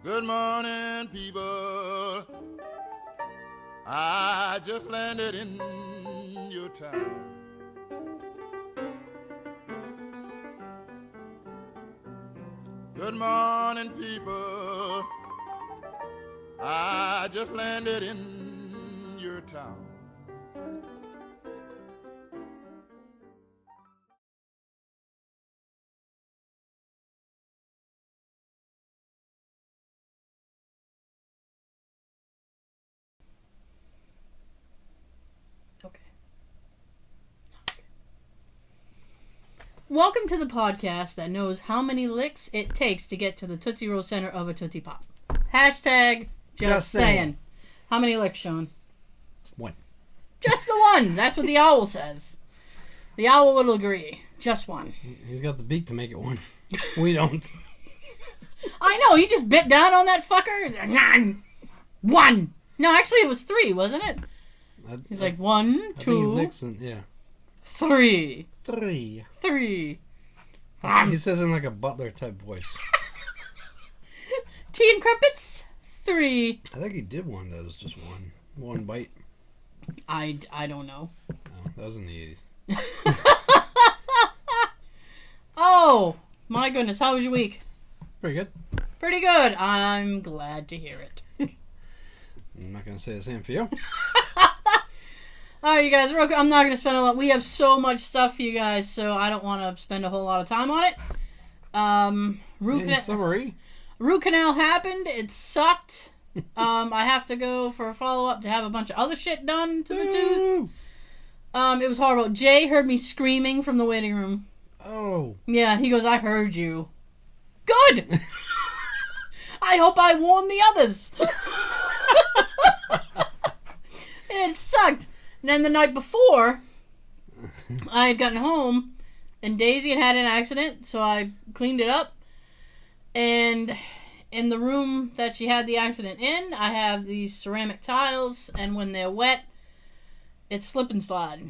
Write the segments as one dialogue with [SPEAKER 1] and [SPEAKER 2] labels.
[SPEAKER 1] Good morning, people. I just landed in your town. Good morning, people. I just landed in your town.
[SPEAKER 2] Okay. Welcome to the podcast that knows how many licks it takes to get to the Tootsie Roll center of a Tootsie Pop. Hashtag just saying. How many licks, Sean?
[SPEAKER 3] One.
[SPEAKER 2] Just the one. That's what the owl says. The owl will agree. Just one.
[SPEAKER 3] He's got the beak to make it one. We don't.
[SPEAKER 2] I know. He just bit down on that fucker. One. No, actually it was 3, wasn't it? He's like 1, 2,
[SPEAKER 3] yeah.
[SPEAKER 2] 3.
[SPEAKER 3] 3.
[SPEAKER 2] 3.
[SPEAKER 3] He says in like a butler type voice.
[SPEAKER 2] Tea and crumpets. 3.
[SPEAKER 3] I think he did one that was just one bite.
[SPEAKER 2] I don't know.
[SPEAKER 3] Oh, that was in the 80s.
[SPEAKER 2] Oh, my goodness. How was your week?
[SPEAKER 3] Pretty good.
[SPEAKER 2] Pretty good. I'm glad to hear it.
[SPEAKER 3] I'm not going to say the same for you.
[SPEAKER 2] Alright, you guys. I'm not going to spend a lot. We have so much stuff for you guys, so I don't want to spend a whole lot of time on it. Root canal happened. It sucked. I have to go for a follow-up to have a bunch of other shit done to the tooth. It was horrible. Jay heard me screaming from the waiting room.
[SPEAKER 3] Oh.
[SPEAKER 2] Yeah, he goes, I heard you. Good! I hope I warned the others. It sucked. And then the night before, I had gotten home, and Daisy had an accident, so I cleaned it up. And in the room that she had the accident in, I have these ceramic tiles, and when they're wet, it's slip and slide.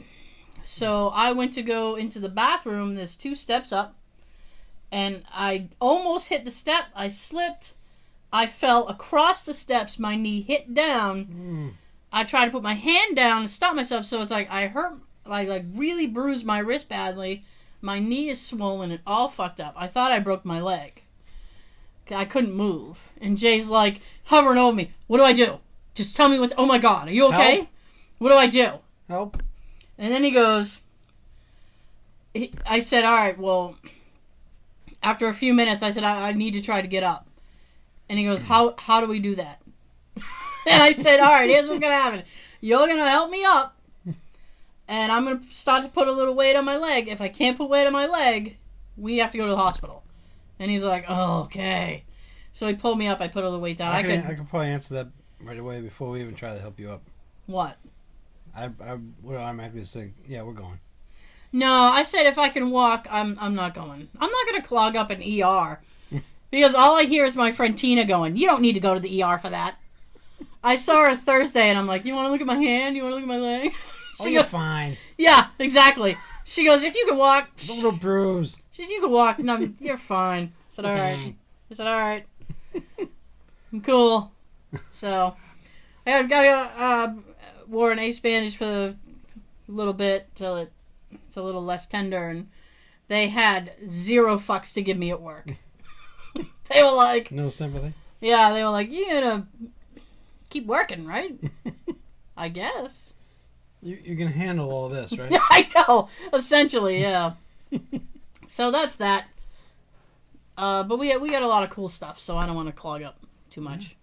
[SPEAKER 2] So I went to go into the bathroom. There's 2 steps up, and I almost hit the step. I slipped. I fell across the steps. My knee hit down. I tried to put my hand down to stop myself, so it's like I hurt, like really bruised my wrist badly. My knee is swollen and all fucked up. I thought I broke my leg. I couldn't move. And Jay's like hovering over me. What do I do? Just tell me what... Oh my God, are you okay?
[SPEAKER 3] Help.
[SPEAKER 2] What do I do?
[SPEAKER 3] Help.
[SPEAKER 2] And then he goes... I said, all right, well... After a few minutes, I said, I need to try to get up. And he goes, how do we do that? And I said, all right, here's what's going to happen. You're going to help me up. And I'm going to start to put a little weight on my leg. If I can't put weight on my leg, we have to go to the hospital. And he's like, oh, okay. So he pulled me up. I put all the weight down.
[SPEAKER 3] I could probably answer that right away before we even try to help you up.
[SPEAKER 2] What?
[SPEAKER 3] I would automatically say, yeah, we're going.
[SPEAKER 2] No, I said if I can walk, I'm not going. I'm not going to clog up an ER. Because all I hear is my friend Tina going, you don't need to go to the ER for that. I saw her Thursday, and I'm like, you want to look at my hand? You want to look at my leg?
[SPEAKER 3] You're fine.
[SPEAKER 2] Yeah, exactly. She goes, if you can walk...
[SPEAKER 3] A little bruise.
[SPEAKER 2] She says, you can walk. No, you're fine. I said, all right. I said, all right. I'm cool. So, I wore an ace bandage for a little bit till it's a little less tender, and they had 0 fucks to give me at work. They were like...
[SPEAKER 3] No sympathy?
[SPEAKER 2] Yeah, they were like, you're gonna keep working, right? I guess.
[SPEAKER 3] You can handle all this, right?
[SPEAKER 2] I know. Essentially, yeah. So that's that. But we got a lot of cool stuff, so I don't want to clog up too much.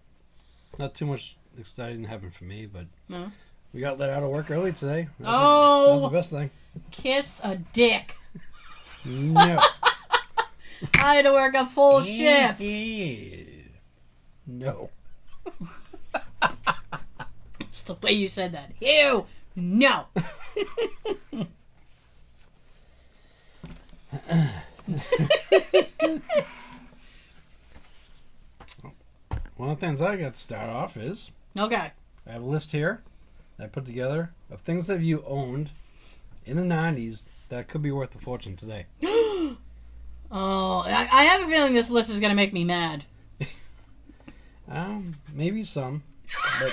[SPEAKER 3] Not too much exciting happened for me, but
[SPEAKER 2] No.
[SPEAKER 3] we got let out of work early today.
[SPEAKER 2] Oh!
[SPEAKER 3] That's the best thing.
[SPEAKER 2] Kiss a dick.
[SPEAKER 3] No.
[SPEAKER 2] I had to work a full shift.
[SPEAKER 3] No.
[SPEAKER 2] It's the way you said that. Ew. No.
[SPEAKER 3] One of the things I got to start off is...
[SPEAKER 2] Okay.
[SPEAKER 3] I have a list here that I put together of things that you owned in the 90s that could be worth a fortune today.
[SPEAKER 2] Oh, I have a feeling this list is going to make me mad.
[SPEAKER 3] Maybe some, but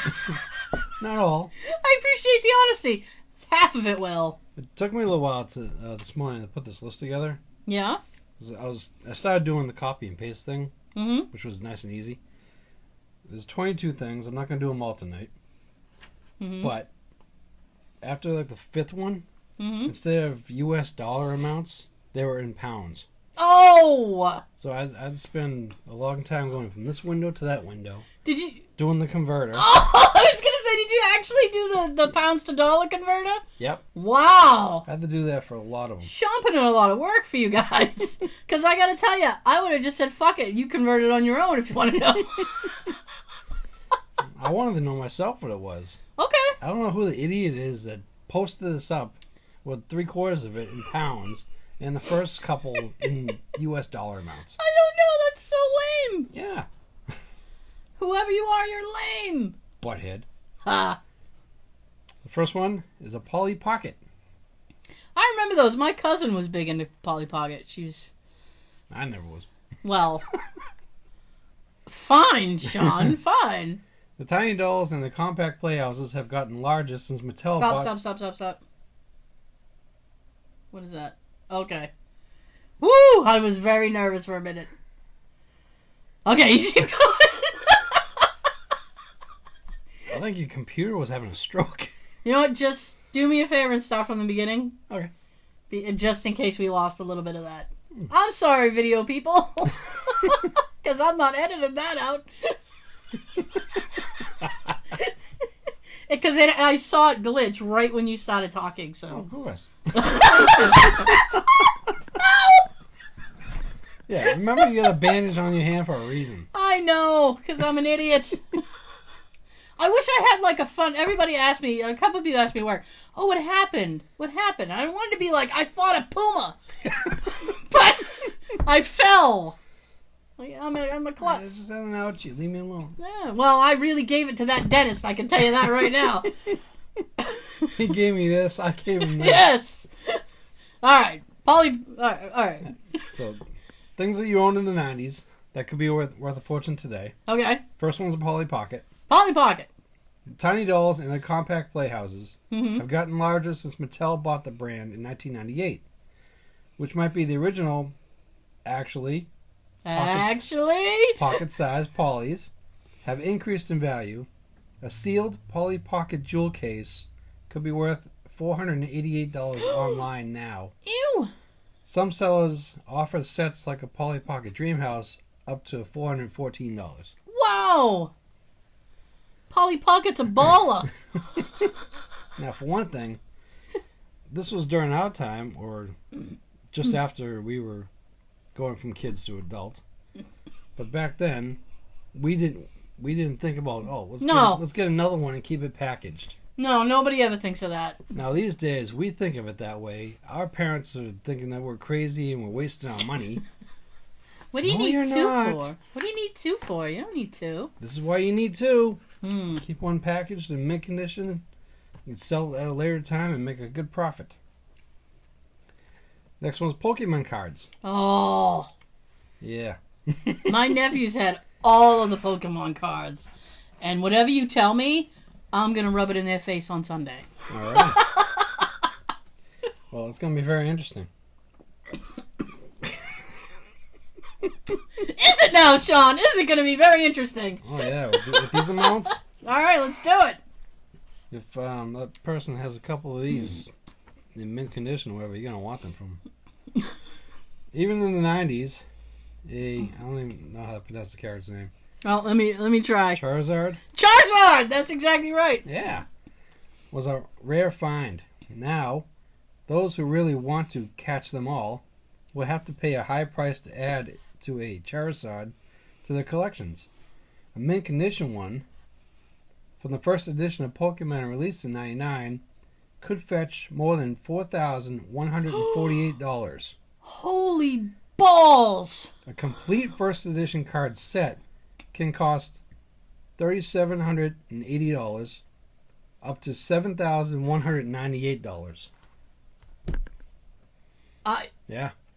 [SPEAKER 3] not all.
[SPEAKER 2] I appreciate the honesty. Half of it will.
[SPEAKER 3] It took me a little while this morning to put this list together.
[SPEAKER 2] Yeah?
[SPEAKER 3] 'Cause I started doing the copy and paste thing,
[SPEAKER 2] Mm-hmm.
[SPEAKER 3] which was nice and easy. There's 22 things. I'm not going to do them all tonight.
[SPEAKER 2] Mm-hmm.
[SPEAKER 3] But after like the fifth one,
[SPEAKER 2] Mm-hmm.
[SPEAKER 3] instead of U.S. dollar amounts, they were in pounds.
[SPEAKER 2] Oh!
[SPEAKER 3] So I'd spend a long time going from this window to that window,
[SPEAKER 2] Did you...
[SPEAKER 3] doing the converter.
[SPEAKER 2] Oh, I was going to say, did you actually do the pounds to dollar converter?
[SPEAKER 3] Yep.
[SPEAKER 2] Wow.
[SPEAKER 3] I had to do that for a lot of them.
[SPEAKER 2] Sean put in a lot of work for you guys. Because I got to tell you, I would have just said, fuck it, you convert it on your own if you want to know.
[SPEAKER 3] I wanted to know myself what it was.
[SPEAKER 2] Okay.
[SPEAKER 3] I don't know who the idiot is that posted this up with 3/4 of it in pounds and the first couple in U.S. dollar amounts.
[SPEAKER 2] I don't know, that's so lame.
[SPEAKER 3] Yeah.
[SPEAKER 2] Whoever you are, you're lame.
[SPEAKER 3] Butthead.
[SPEAKER 2] Ha.
[SPEAKER 3] The first one is a Polly Pocket.
[SPEAKER 2] I remember those. My cousin was big into Polly Pocket. She was...
[SPEAKER 3] I never was.
[SPEAKER 2] Well... Fine, Sean, fine.
[SPEAKER 3] The tiny dolls and the compact playhouses have gotten larger since Mattel bought...
[SPEAKER 2] Stop. What is that? Okay. Woo! I was very nervous for a minute. Okay, you keep going.
[SPEAKER 3] I think your computer was having a stroke.
[SPEAKER 2] You know what? Just do me a favor and start from the beginning.
[SPEAKER 3] Okay.
[SPEAKER 2] Just in case we lost a little bit of that. I'm sorry, video people. Because I'm not editing that out. Because I saw it glitch right when you started talking, so.
[SPEAKER 3] Oh, of course. Yeah, remember you got a bandage on your hand for a reason.
[SPEAKER 2] I know, because I'm an idiot. I wish I had like a fun... Everybody asked me, a couple of people asked me where, oh, what happened? What happened? I wanted to be like, I fought a puma. But I fell. I'm a klutz.
[SPEAKER 3] This is an ouchie. Leave me alone.
[SPEAKER 2] Yeah, well, I really gave it to that dentist. I can tell you that right now.
[SPEAKER 3] He gave me this. I gave him this.
[SPEAKER 2] Yes. All right, Polly. All right.
[SPEAKER 3] So, things that you owned in the 90s that could be worth a fortune today.
[SPEAKER 2] Okay.
[SPEAKER 3] First one's a Polly Pocket.
[SPEAKER 2] Polly Pocket.
[SPEAKER 3] The tiny dolls and the compact playhouses
[SPEAKER 2] Mm-hmm.
[SPEAKER 3] have gotten larger since Mattel bought the brand in 1998, which might be the original, actually. Pocket-sized Pollys have increased in value. A sealed Polly Pocket jewel case could be worth $488 online now.
[SPEAKER 2] Ew.
[SPEAKER 3] Some sellers offer sets like a Polly Pocket Dream House up to $414.
[SPEAKER 2] Wow. Polly Pocket's a baller.
[SPEAKER 3] Now, for one thing, this was during our time, or just after we were going from kids to adult. But back then, we didn't think about, let's get another one and keep it packaged.
[SPEAKER 2] No, nobody ever thinks of that.
[SPEAKER 3] Now, these days, we think of it that way. Our parents are thinking that we're crazy and we're wasting our money.
[SPEAKER 2] What do you
[SPEAKER 3] No,
[SPEAKER 2] need
[SPEAKER 3] you're
[SPEAKER 2] two
[SPEAKER 3] not.
[SPEAKER 2] for? What do you need two for? You don't need two.
[SPEAKER 3] This is why you need two.
[SPEAKER 2] Hmm.
[SPEAKER 3] Keep one packaged in mint condition. You can sell it at a later time and make a good profit. Next one's Pokemon cards.
[SPEAKER 2] Oh.
[SPEAKER 3] Yeah.
[SPEAKER 2] My nephews had all of the Pokemon cards. And whatever you tell me, I'm going to rub it in their face on Sunday.
[SPEAKER 3] All right. Well, it's going to be very interesting.
[SPEAKER 2] Is it now, Sean? Is it going to be very interesting?
[SPEAKER 3] Oh, yeah. With these amounts,
[SPEAKER 2] All right, let's do it.
[SPEAKER 3] if that person has a couple of these in mint condition, wherever you're going to want them from. Even in the 90s, I don't even know how to pronounce the character's name.
[SPEAKER 2] Well, let me try.
[SPEAKER 3] Charizard?
[SPEAKER 2] Charizard! That's exactly right.
[SPEAKER 3] Yeah. Was a rare find. Now, those who really want to catch them all will have to pay a high price to add to a Charizard to their collections. A mint condition one from the first edition of Pokemon released in '99 could fetch more than $4,148.
[SPEAKER 2] Holy balls!
[SPEAKER 3] A complete first edition card set can cost $3,780 up to $7,198.
[SPEAKER 2] I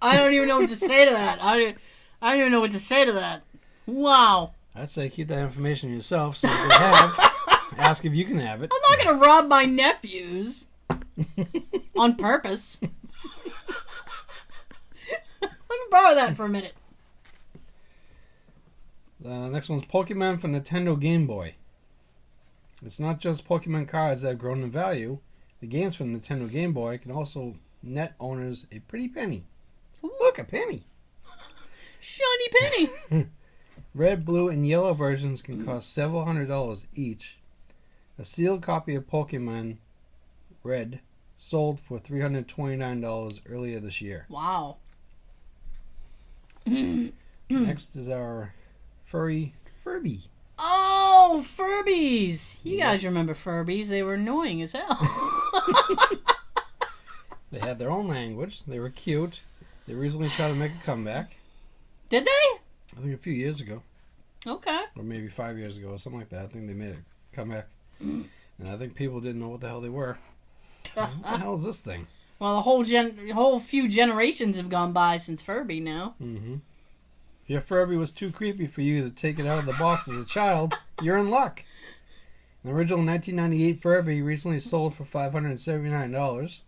[SPEAKER 2] don't even know what to say to that. I don't even know what to say to that. Wow.
[SPEAKER 3] I'd say keep that information yourself so you can have. Ask if you can have it.
[SPEAKER 2] I'm not going to rob my nephews on purpose. Let me borrow that for a minute.
[SPEAKER 3] The next one's Pokemon for Nintendo Game Boy. It's not just Pokemon cards that have grown in value. The games for Nintendo Game Boy can also net owners a pretty penny. Look, a penny.
[SPEAKER 2] Shiny penny.
[SPEAKER 3] Red, blue, and yellow versions can cost several $100s each. A sealed copy of Pokemon Red sold for $329 earlier this year.
[SPEAKER 2] Wow.
[SPEAKER 3] Next is our Furby.
[SPEAKER 2] Oh, Furbies. You guys remember Furbies. They were annoying as hell.
[SPEAKER 3] They had their own language. They were cute. They recently tried to make a comeback.
[SPEAKER 2] Did they?
[SPEAKER 3] I think a few years ago.
[SPEAKER 2] Okay.
[SPEAKER 3] Or maybe 5 years ago or something like that. I think they made a comeback. And I think people didn't know what the hell they were. What the hell is this thing?
[SPEAKER 2] Well, the whole few generations have gone by since Furby now.
[SPEAKER 3] Mm-hmm. If your Furby was too creepy for you to take it out of the box as a child, you're in luck. An original 1998 Furby recently sold for $579.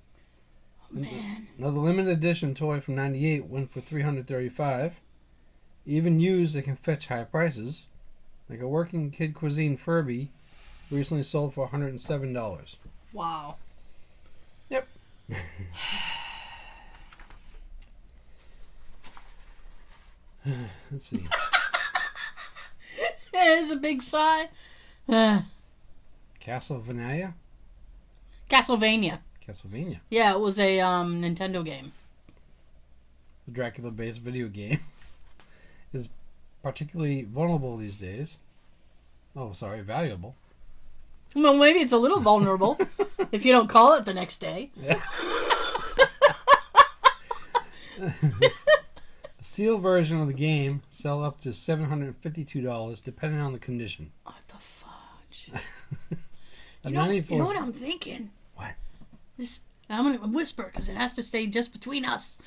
[SPEAKER 2] Oh, man.
[SPEAKER 3] Another limited edition toy from '98 went for $335. Even used, they can fetch high prices. Like a working kid cuisine Furby recently sold for $107.
[SPEAKER 2] Wow.
[SPEAKER 3] Yep. Let's see.
[SPEAKER 2] There's a big sigh.
[SPEAKER 3] Castlevania?
[SPEAKER 2] Castlevania.
[SPEAKER 3] Castlevania.
[SPEAKER 2] Yeah, it was a Nintendo game.
[SPEAKER 3] The Dracula-based video game is particularly vulnerable these days. Oh, sorry, valuable.
[SPEAKER 2] Well, maybe it's a little vulnerable if you don't call it the next day.
[SPEAKER 3] Yeah. A sealed version of the game sell up to $752 depending on the condition.
[SPEAKER 2] What the fudge?
[SPEAKER 3] You
[SPEAKER 2] know what I'm thinking?
[SPEAKER 3] What?
[SPEAKER 2] I'm going to whisper because it has to stay just between us.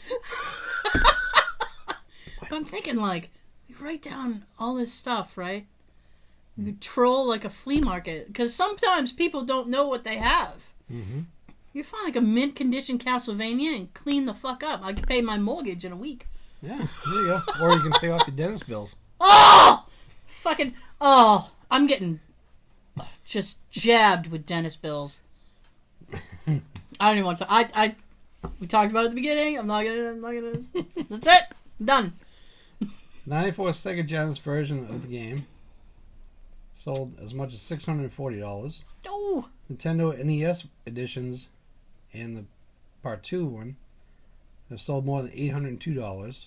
[SPEAKER 2] I'm thinking, like, we write down all this stuff, right? We troll like a flea market. Because sometimes people don't know what they have.
[SPEAKER 3] Mm-hmm.
[SPEAKER 2] You find like a mint condition Castlevania and clean the fuck up. I could pay my mortgage in a week.
[SPEAKER 3] Yeah, there you go. Or you can pay off your dentist bills.
[SPEAKER 2] Oh! I'm getting just jabbed with dentist bills. I don't even want to. We talked about it at the beginning. I'm not gonna. That's it. I'm done.
[SPEAKER 3] 94 Sega Genesis version of the game sold as much as $640.
[SPEAKER 2] Oh!
[SPEAKER 3] Nintendo NES editions and the Part 2 one have sold more than $802.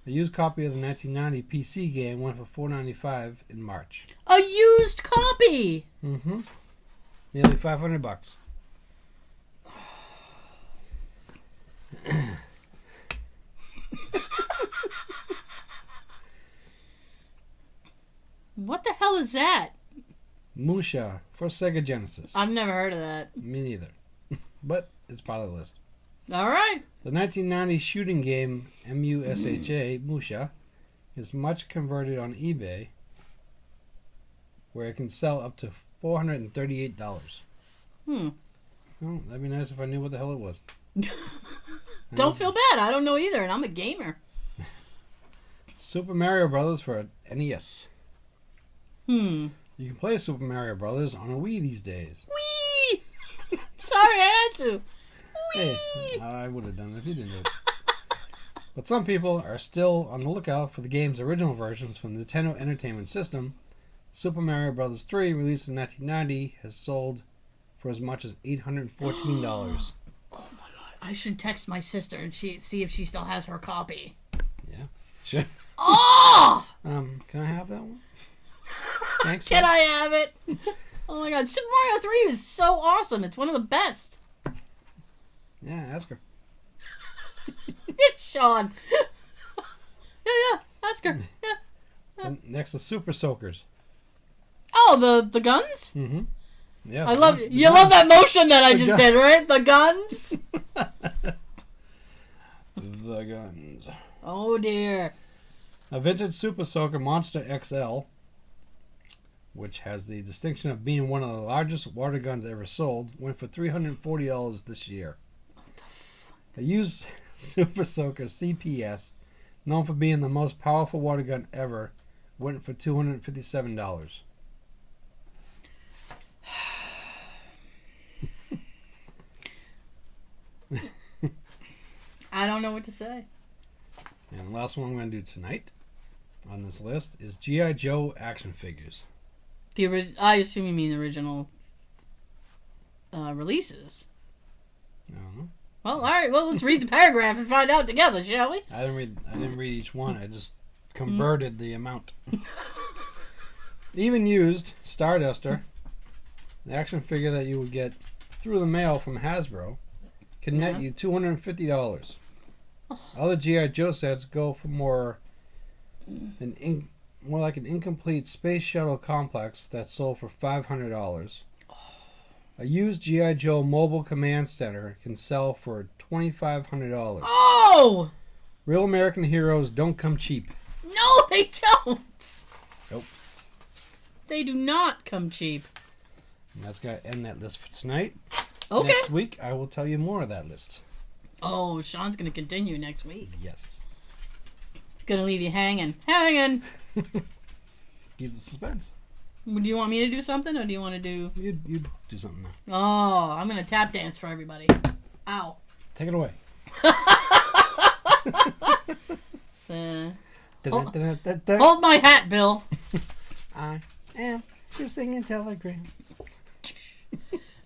[SPEAKER 3] A used copy of the 1990 PC game went for $495 in March.
[SPEAKER 2] A used copy!
[SPEAKER 3] Mm-hmm. Nearly $500.
[SPEAKER 2] What the hell is that?
[SPEAKER 3] Musha for Sega Genesis.
[SPEAKER 2] I've never heard of that.
[SPEAKER 3] Me neither. But it's part of the list.
[SPEAKER 2] Alright.
[SPEAKER 3] The 1990 shooting game Musha, Musha, is much converted on eBay, where it can sell up to $438. Well, that'd be nice if I knew what the hell it was.
[SPEAKER 2] Don't feel bad. I don't know either, and I'm a gamer.
[SPEAKER 3] Super Mario Brothers for NES.
[SPEAKER 2] You
[SPEAKER 3] can play Super Mario Brothers on a Wii these days.
[SPEAKER 2] Whee! Sorry, I had to. Whee!
[SPEAKER 3] Hey, I would have done it if you didn't do it. But some people are still on the lookout for the game's original versions from the Nintendo Entertainment System. Super Mario Bros. 3, released in 1990, has sold for as much as $814.
[SPEAKER 2] Oh my god! I should text my sister and see if she still has her copy.
[SPEAKER 3] Yeah, sure.
[SPEAKER 2] Oh!
[SPEAKER 3] Can I have that one? Thanks.
[SPEAKER 2] Can I have it? Oh my god, Super Mario 3 is so awesome. It's one of the best.
[SPEAKER 3] Yeah, ask her.
[SPEAKER 2] It's Sean. Yeah, ask her. Yeah.
[SPEAKER 3] And next is Super Soakers.
[SPEAKER 2] Oh, the guns?
[SPEAKER 3] Mm-hmm. Yeah.
[SPEAKER 2] I love it. You love that motion that I just did, right? The guns?
[SPEAKER 3] The guns.
[SPEAKER 2] Oh dear.
[SPEAKER 3] A vintage Super Soaker Monster XL, which has the distinction of being one of the largest water guns ever sold, went for $340 this year.
[SPEAKER 2] What the fuck?
[SPEAKER 3] A used Super Soaker CPS, known for being the most powerful water gun ever, went for $257.
[SPEAKER 2] I don't know what to say.
[SPEAKER 3] And the last one I'm going to do tonight on this list is G.I. Joe action figures.
[SPEAKER 2] I assume you mean the original releases.
[SPEAKER 3] I don't know.
[SPEAKER 2] Well, all right. Well, let's read the paragraph and find out together, shall we?
[SPEAKER 3] I didn't read each one. I just converted the amount. Even used Starduster, the action figure that you would get through the mail from Hasbro, can net you $250. Other G.I. Joe sets go for more like an incomplete space shuttle complex that sold for $500. A used G.I. Joe mobile command center can sell for $2,500.
[SPEAKER 2] Oh!
[SPEAKER 3] Real American heroes don't come cheap.
[SPEAKER 2] No, they don't.
[SPEAKER 3] Nope.
[SPEAKER 2] They do not come cheap.
[SPEAKER 3] And that's got to end that list for tonight.
[SPEAKER 2] Okay.
[SPEAKER 3] Next week, I will tell you more of that list.
[SPEAKER 2] Oh, Sean's going to continue next week.
[SPEAKER 3] Yes.
[SPEAKER 2] Going to leave you hanging. Hanging!
[SPEAKER 3] Keep the suspense.
[SPEAKER 2] Do you want me to do something, or do you want to do...
[SPEAKER 3] You do something now.
[SPEAKER 2] Oh, I'm going to tap dance for everybody. Ow.
[SPEAKER 3] Take it away.
[SPEAKER 2] Hold my hat, Bill.
[SPEAKER 3] I am just singing telegram.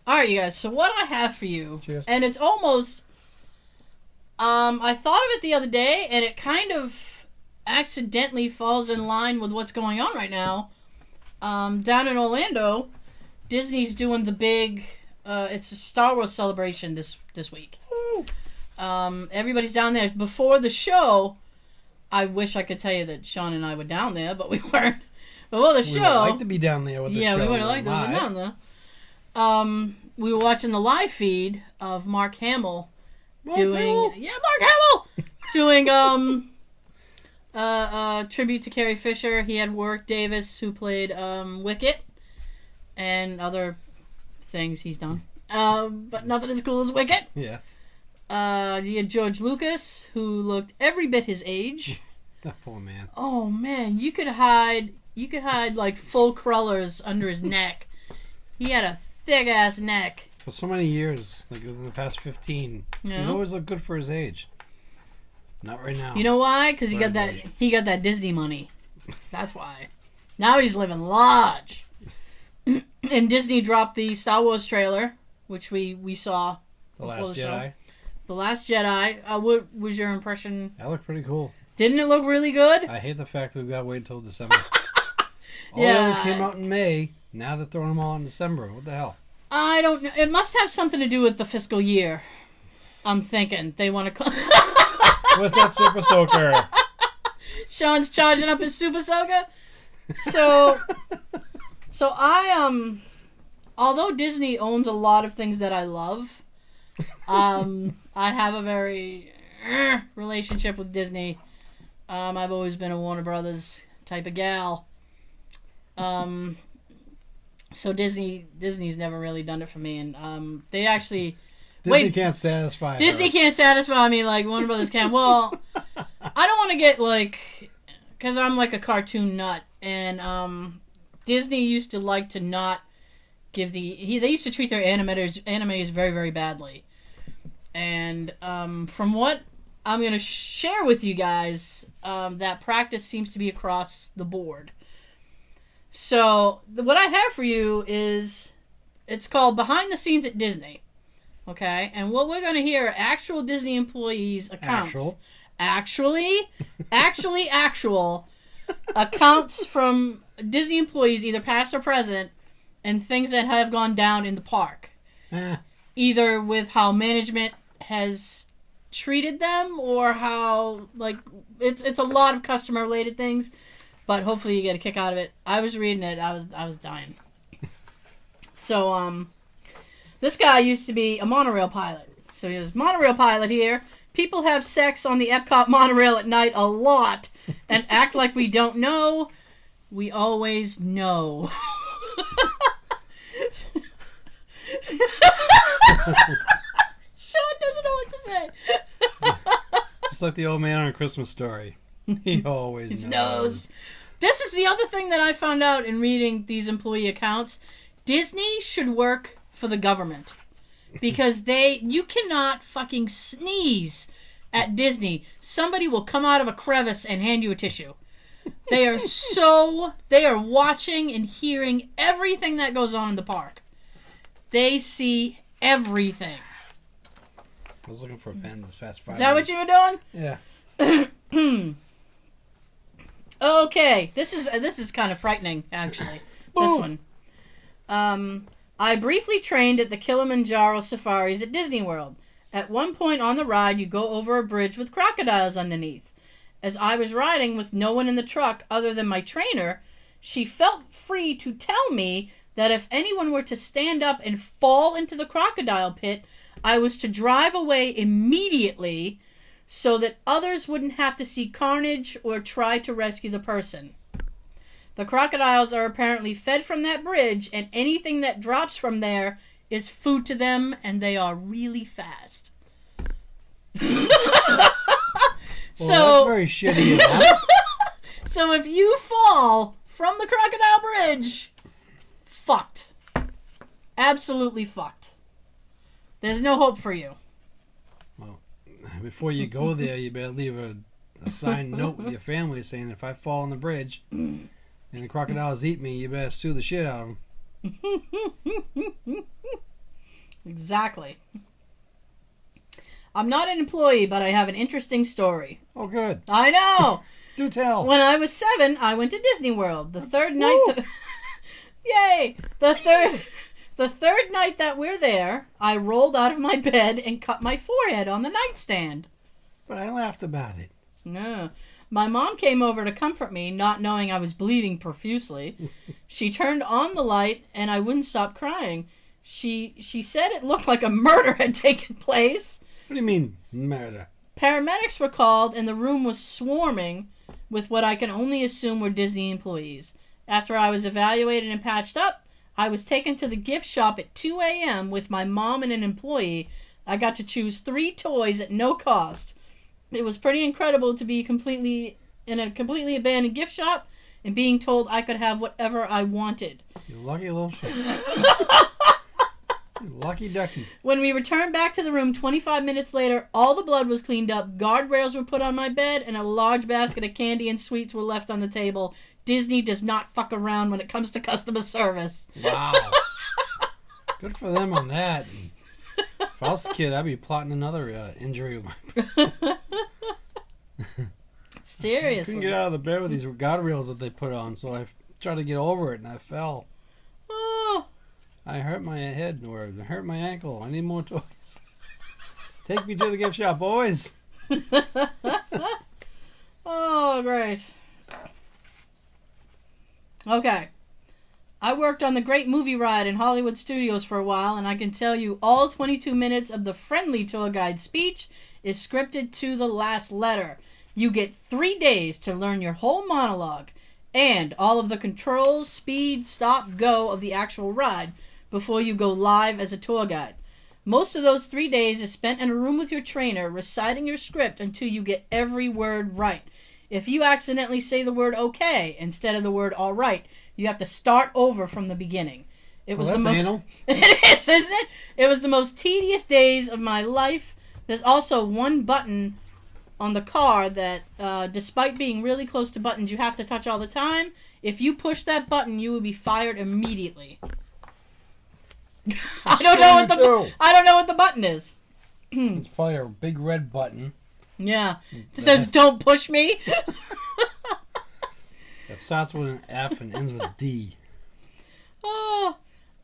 [SPEAKER 2] All right, you guys. So what I have for you,
[SPEAKER 3] Cheers.
[SPEAKER 2] And it's almost, I thought of it the other day, and it kind of accidentally falls in line with what's going on right now. Down in Orlando, Disney's doing the big, it's a Star Wars celebration this week.
[SPEAKER 3] Woo.
[SPEAKER 2] Everybody's down there. Before the show, I wish I could tell you that Sean and I were down there, but we weren't. Before the show,
[SPEAKER 3] We would like to be down there with the show.
[SPEAKER 2] Yeah, we would have liked to be down there. We were watching the live feed of Mark Hamill doing tribute to Carrie Fisher. He had Warwick Davis, who played Wicket, and other things he's done, but nothing as cool as Wicket.
[SPEAKER 3] Yeah.
[SPEAKER 2] You had George Lucas, who looked every bit his age.
[SPEAKER 3] That poor man.
[SPEAKER 2] Oh man, you could hide like full crullers under his neck. He had a thick ass neck.
[SPEAKER 3] For so many years, like in the past 15, he's always looked good for his age. Not right now.
[SPEAKER 2] You know why? Because he got that Disney money. That's why. Now he's living large. And Disney dropped the Star Wars trailer, which we saw.
[SPEAKER 3] The Last Jedi.
[SPEAKER 2] The Last Jedi. What was your impression?
[SPEAKER 3] That looked pretty cool.
[SPEAKER 2] Didn't it look really good?
[SPEAKER 3] I hate the fact that we've got to wait until December. All the others came out in May. Now they're throwing them all in December. What the hell?
[SPEAKER 2] I don't know. It must have something to do with the fiscal year. I'm thinking they want to.
[SPEAKER 3] What's that Super Soaker?
[SPEAKER 2] Sean's charging up his Super Soaker. So I although Disney owns a lot of things that I love, I have a very relationship with Disney. I've always been a Warner Brothers type of gal. So Disney's never really done it for me, and they actually
[SPEAKER 3] Disney can't satisfy.
[SPEAKER 2] Disney can't satisfy me like Warner Brothers can. Well, I don't want to get like, because I'm like a cartoon nut, and Disney used to like to not give they used to treat their animators very, very badly, and from what I'm going to share with you guys, that practice seems to be across the board. So, what I have for you is, it's called Behind the Scenes at Disney. Okay? And what we're going to hear are actual Disney employees' accounts. Actual accounts from Disney employees, either past or present, and things that have gone down in the park. Either with how management has treated them, or how, like, it's a lot of customer-related things. But hopefully you get a kick out of it. I was reading it. I was dying. So, this guy used to be a monorail pilot. So he was monorail pilot here. People have sex on the Epcot monorail at night a lot. and act like we don't know. We always know. Sean doesn't know what to say.
[SPEAKER 3] Just like the old man on A Christmas Story. He always knows.
[SPEAKER 2] This is the other thing that I found out in reading these employee accounts. Disney should work for the government. Because you cannot fucking sneeze at Disney. Somebody will come out of a crevice and hand you a tissue. They are watching and hearing everything that goes on in the park. They see everything.
[SPEAKER 3] I was looking for a pen this past 5
[SPEAKER 2] Is that what you were doing?
[SPEAKER 3] Yeah.
[SPEAKER 2] Okay, this is kind of frightening, actually. This one. I briefly trained at the Kilimanjaro safaris at Disney World. At one point on the ride, you go over a bridge with crocodiles underneath. As I was riding with no one in the truck other than my trainer, she felt free to tell me that if anyone were to stand up and fall into the crocodile pit, I was to drive away immediately so that others wouldn't have to see carnage or try to rescue the person. The crocodiles are apparently fed from that bridge, and anything that drops from there is food to them, and they are really fast.
[SPEAKER 3] Well, that's very shitty.
[SPEAKER 2] So if you fall from the crocodile bridge, fucked. Absolutely fucked. There's no hope for you.
[SPEAKER 3] Well, before you go there, you better leave a signed note with your family saying, if I fall on the bridge and the crocodiles eat me, you better sue the shit out of them.
[SPEAKER 2] Exactly. I'm not an employee, but I have an interesting story.
[SPEAKER 3] Oh, good.
[SPEAKER 2] I know.
[SPEAKER 3] Do tell.
[SPEAKER 2] When I was 7, I went to Disney World. The third night... Yay! The third night that we're there, I rolled out of my bed and cut my forehead on the nightstand.
[SPEAKER 3] But I laughed about it.
[SPEAKER 2] No. My mom came over to comfort me, not knowing I was bleeding profusely. She turned on the light, and I wouldn't stop crying. She said it looked like a murder had taken place.
[SPEAKER 3] What do you mean, murder?
[SPEAKER 2] Paramedics were called, and the room was swarming with what I can only assume were Disney employees. After I was evaluated and patched up, I was taken to the gift shop at 2 a.m. with my mom and an employee. I got to choose 3 toys at no cost. It was pretty incredible to be in a completely abandoned gift shop and being told I could have whatever I wanted.
[SPEAKER 3] You lucky little shit. Lucky ducky.
[SPEAKER 2] When we returned back to the room 25 minutes later, all the blood was cleaned up, guardrails were put on my bed, and a large basket of candy and sweets were left on the table. Disney does not fuck around when it comes to customer service.
[SPEAKER 3] Wow. Good for them on that. If I was a kid, I'd be plotting another injury with my parents.
[SPEAKER 2] Seriously.
[SPEAKER 3] I couldn't get out of the bed with these guardrails that they put on, so I tried to get over it, and I fell.
[SPEAKER 2] Oh.
[SPEAKER 3] I hurt my head, or I hurt my ankle. I need more toys. Take me to the gift shop, boys.
[SPEAKER 2] Oh, great. Okay. I worked on the Great Movie Ride in Hollywood Studios for a while, and I can tell you all 22 minutes of the friendly tour guide speech is scripted to the last letter. You get 3 days to learn your whole monologue and all of the controls, speed, stop, go of the actual ride before you go live as a tour guide. Most of those 3 days is spent in a room with your trainer reciting your script until you get every word right. If you accidentally say the word okay instead of the word all right, you have to start over from the beginning. It was
[SPEAKER 3] that's anal.
[SPEAKER 2] It is, isn't it? It was the most tedious days of my life. There's also one button on the car that, despite being really close to buttons you have to touch all the time, if you push that button, you will be fired immediately. I don't know what the button is.
[SPEAKER 3] It's probably a big red button.
[SPEAKER 2] Yeah. It says, "Don't push me."
[SPEAKER 3] That starts with an F and ends with D.
[SPEAKER 2] Oh,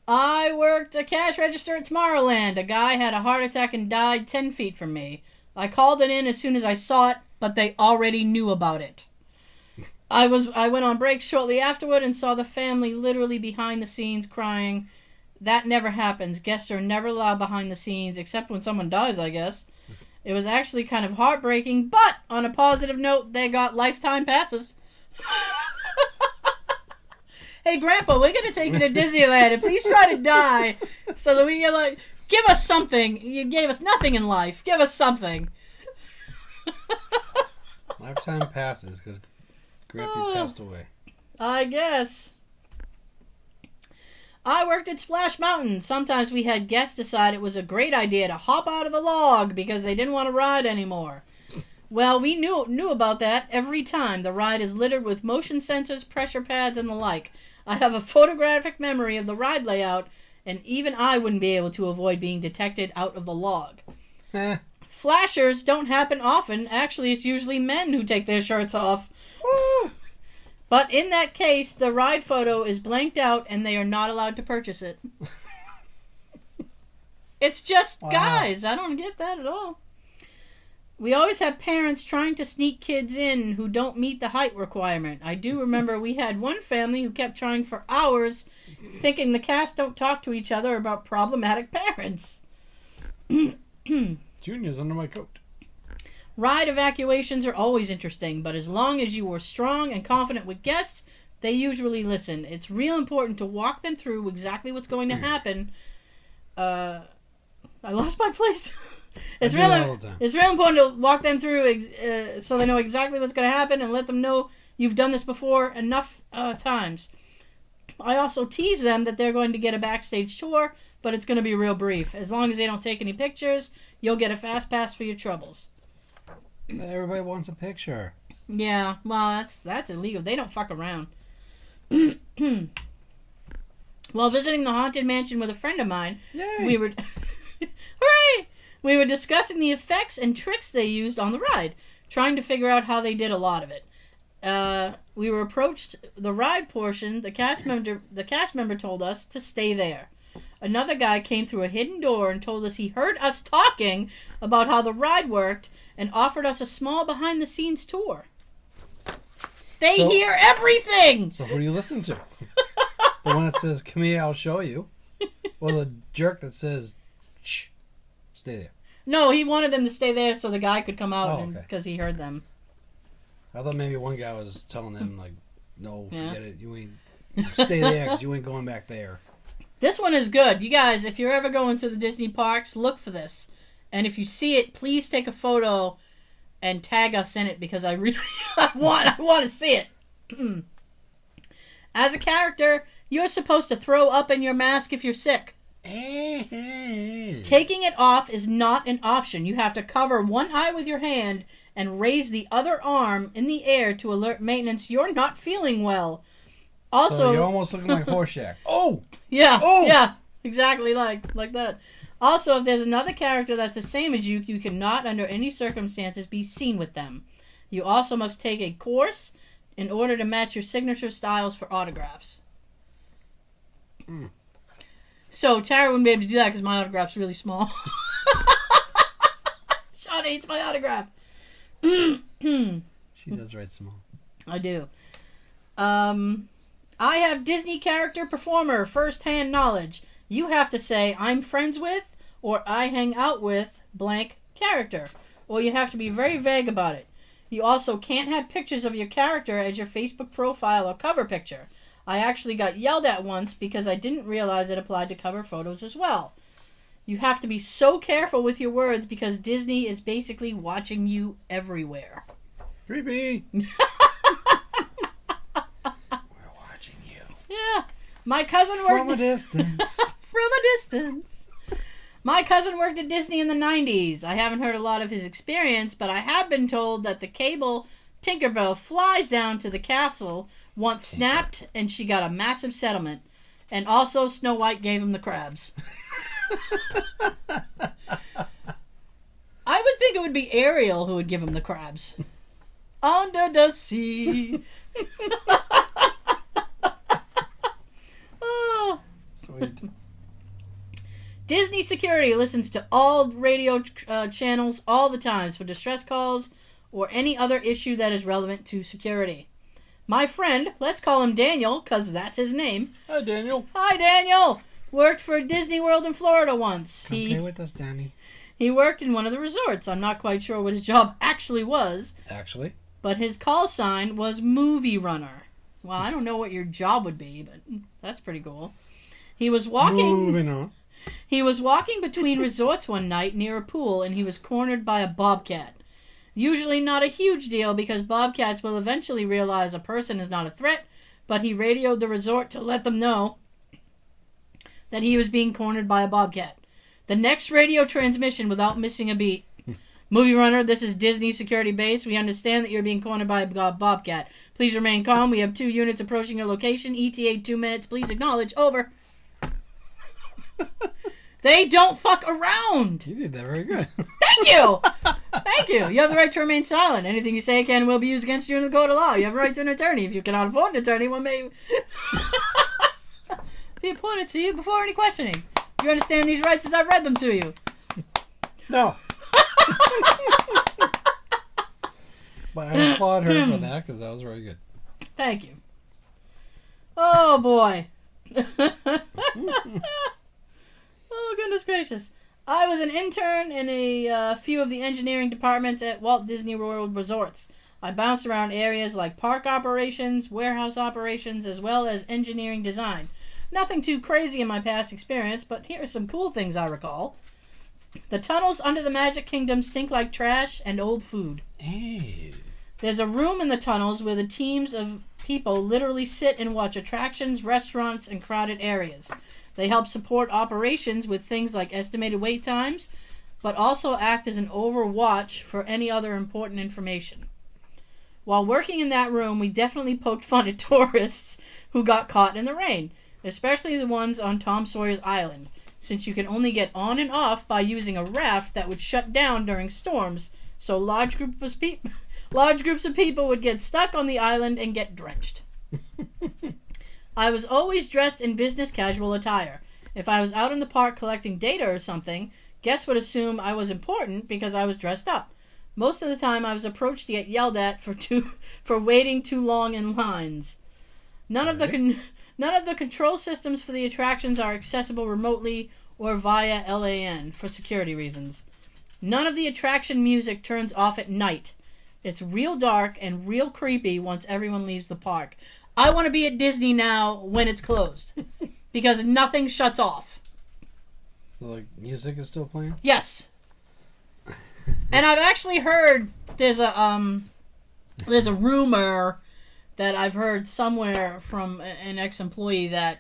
[SPEAKER 2] I worked a cash register at Tomorrowland. A guy had a heart attack and died 10 feet from me. I called it in as soon as I saw it, but they already knew about it. I went on break shortly afterward and saw the family literally behind the scenes crying. That never happens. Guests are never allowed behind the scenes, except when someone dies, I guess. It was actually kind of heartbreaking, but on a positive note, they got lifetime passes. Hey, Grandpa, we're going to take you to Disneyland, and please try to die so that we can, give us something. You gave us nothing in life. Give us something.
[SPEAKER 3] Lifetime passes because Grampy passed away.
[SPEAKER 2] I guess. I worked at Splash Mountain. Sometimes we had guests decide it was a great idea to hop out of the log because they didn't want to ride anymore. Well, we knew about that every time. The ride is littered with motion sensors, pressure pads, and the like. I have a photographic memory of the ride layout, and even I wouldn't be able to avoid being detected out of the log. Flashers don't happen often. Actually, it's usually men who take their shirts off. Woo! But in that case, the ride photo is blanked out and they are not allowed to purchase it. It's just guys. I don't get that at all. We always have parents trying to sneak kids in who don't meet the height requirement. I do remember we had one family who kept trying for hours thinking the cast don't talk to each other about problematic parents.
[SPEAKER 3] Junior's under my coat.
[SPEAKER 2] Ride evacuations are always interesting, but as long as you are strong and confident with guests, they usually listen. It's real important to walk them through exactly what's going to happen. I lost my place. It's real important to walk them through so they know exactly what's going to happen and let them know you've done this before enough times. I also tease them that they're going to get a backstage tour, but it's going to be real brief. As long as they don't take any pictures, you'll get a fast pass for your troubles.
[SPEAKER 3] Everybody wants a picture.
[SPEAKER 2] Yeah, well, that's illegal. They don't fuck around. While visiting the Haunted Mansion with a friend of mine, we were hooray! We were discussing the effects and tricks they used on the ride, trying to figure out how they did a lot of it. We were approached the ride portion. The cast member told us to stay there. Another guy came through a hidden door and told us he heard us talking about how the ride worked and offered us a small behind-the-scenes tour. They hear everything!
[SPEAKER 3] So who do you listen to? The one that says, come here, I'll show you? Or the jerk that says, shh, stay there?
[SPEAKER 2] No, he wanted them to stay there so the guy could come out because he heard them.
[SPEAKER 3] I thought maybe one guy was telling them, no, forget it. You ain't, stay there because you ain't going back there.
[SPEAKER 2] This one is good. You guys, if you're ever going to the Disney parks, look for this. And if you see it, please take a photo and tag us in it because I really I want to see it. As a character, you're supposed to throw up in your mask if you're sick. Taking it off is not an option. You have to cover one eye with your hand and raise the other arm in the air to alert maintenance you're not feeling well. Also,
[SPEAKER 3] so you're almost looking like Horseshack. Oh!
[SPEAKER 2] Yeah,
[SPEAKER 3] oh!
[SPEAKER 2] Yeah, exactly like that. Also, if there's another character that's the same as you, you cannot, under any circumstances, be seen with them. You also must take a course in order to match your signature styles for autographs. So, Tara wouldn't be able to do that because my autograph's really small. Sean hates my autograph.
[SPEAKER 3] She does write small.
[SPEAKER 2] I do. I have Disney character performer first-hand knowledge. You have to say, I'm friends with, or I hang out with, blank character. Or you have to be very vague about it. You also can't have pictures of your character as your Facebook profile or cover picture. I actually got yelled at once because I didn't realize it applied to cover photos as well. You have to be so careful with your words because Disney is basically watching you everywhere.
[SPEAKER 3] Creepy!
[SPEAKER 2] Yeah. My cousin worked...
[SPEAKER 3] From a distance.
[SPEAKER 2] From a distance. My cousin worked at Disney in the 90s. I haven't heard a lot of his experience, but I have been told that the cable Tinkerbell flies down to the castle once snapped, and she got a massive settlement. And also, Snow White gave him the crabs. I would think it would be Ariel who would give him the crabs. Under the sea.
[SPEAKER 3] Sweet.
[SPEAKER 2] Disney security listens to all radio channels all the times for distress calls or any other issue that is relevant to security. My friend, let's call him Daniel, because that's his name.
[SPEAKER 3] Hi, Daniel.
[SPEAKER 2] Hi, Daniel. Worked for Disney World in Florida once.
[SPEAKER 3] Come play with us, Danny.
[SPEAKER 2] He worked in one of the resorts. I'm not quite sure what his job actually was.
[SPEAKER 3] Actually?
[SPEAKER 2] But his call sign was Movie Runner. Well, I don't know what your job would be, but that's pretty cool. He was walking...
[SPEAKER 3] Moving on.
[SPEAKER 2] He was walking between resorts one night near a pool, and he was cornered by a bobcat. Usually not a huge deal, because bobcats will eventually realize a person is not a threat, but he radioed the resort to let them know that he was being cornered by a bobcat. The next radio transmission, without missing a beat. Movie Runner, this is Disney Security Base. We understand that you're being cornered by a bobcat. Please remain calm. We have 2 units approaching your location. ETA 2 minutes. Please acknowledge. Over. They don't fuck around.
[SPEAKER 3] You did that very good.
[SPEAKER 2] Thank you. Thank you. You have the right to remain silent. Anything you say can and will be used against you in the court of law. You have a right to an attorney. If you cannot afford an attorney, one may be appointed to you before any questioning. You understand these rights as I've read them to you?
[SPEAKER 3] No. But I applaud her for that, because that was very good.
[SPEAKER 2] Thank you. Oh, boy. Oh, goodness gracious. I was an intern in a few of the engineering departments at Walt Disney World resorts. I bounced around areas like park operations, warehouse operations, as well as engineering design. Nothing too crazy in my past experience, but here are some cool things I recall. The tunnels under the Magic Kingdom stink like trash and old food.
[SPEAKER 3] Hey.
[SPEAKER 2] There's a room in the tunnels where the teams of people literally sit and watch attractions, restaurants, and crowded areas. They help support operations with things like estimated wait times, but also act as an overwatch for any other important information. While working in that room, we definitely poked fun at tourists who got caught in the rain, especially the ones on Tom Sawyer's Island, since you can only get on and off by using a raft that would shut down during storms, so large groups of people would get stuck on the island and get drenched. I was always dressed in business casual attire. If I was out in the park collecting data or something, guests would assume I was important because I was dressed up. Most of the time I was approached to get yelled at for waiting too long in lines. None of the control systems for the attractions are accessible remotely or via LAN for security reasons. None of the attraction music turns off at night. It's real dark and real creepy once everyone leaves the park. I want to be at Disney now when it's closed. Because nothing shuts off.
[SPEAKER 3] So, like, music is still playing?
[SPEAKER 2] Yes. And I've actually heard there's a rumor that I've heard somewhere from an ex-employee that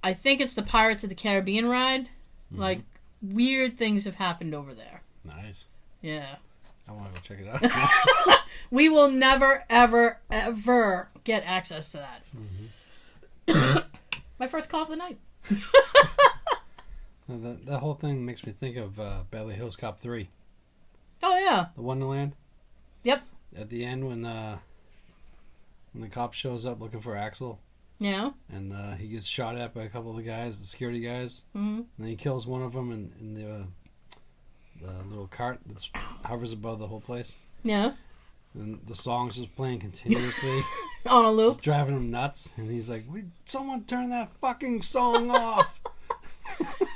[SPEAKER 2] I think it's the Pirates of the Caribbean ride. Mm-hmm. Like, weird things have happened over there.
[SPEAKER 3] Nice.
[SPEAKER 2] Yeah.
[SPEAKER 3] I want to go check it out.
[SPEAKER 2] We will never, ever, ever get access to that. Mm-hmm. My first call of the night.
[SPEAKER 3] That whole thing makes me think of Beverly Hills Cop 3.
[SPEAKER 2] Oh, yeah.
[SPEAKER 3] The Wonderland.
[SPEAKER 2] Yep.
[SPEAKER 3] At the end when the cop shows up looking for Axel.
[SPEAKER 2] Yeah.
[SPEAKER 3] And he gets shot at by a couple of the guys, the security guys.
[SPEAKER 2] Mm-hmm. And
[SPEAKER 3] then he kills one of them in the little cart that hovers above the whole place.
[SPEAKER 2] Yeah.
[SPEAKER 3] And the song's just playing continuously.
[SPEAKER 2] On a loop.
[SPEAKER 3] It's driving him nuts. And he's like, someone turn that fucking song off.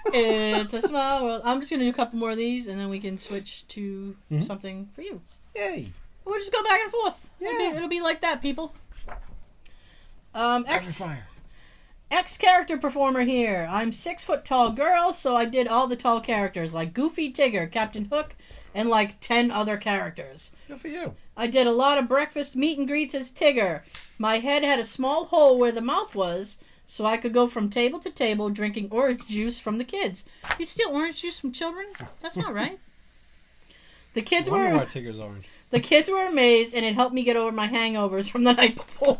[SPEAKER 2] It's a small world. I'm just going to do a couple more of these, and then we can switch to something for you.
[SPEAKER 3] Yay.
[SPEAKER 2] We'll just go back and forth.
[SPEAKER 3] Yeah.
[SPEAKER 2] It'll be like that, people.
[SPEAKER 3] Fire.
[SPEAKER 2] X-character performer here. I'm 6 foot tall girl, so I did all the tall characters, like Goofy, Tigger, Captain Hook, and like 10 other characters.
[SPEAKER 3] Good for you.
[SPEAKER 2] I did a lot of breakfast meet and greets as Tigger. My head had a small hole where the mouth was, so I could go from table to table drinking orange juice from the kids. You steal orange juice from children? That's not right. The kids
[SPEAKER 3] I wonder why Tigger's orange.
[SPEAKER 2] The kids were amazed, and it helped me get over my hangovers from the night before.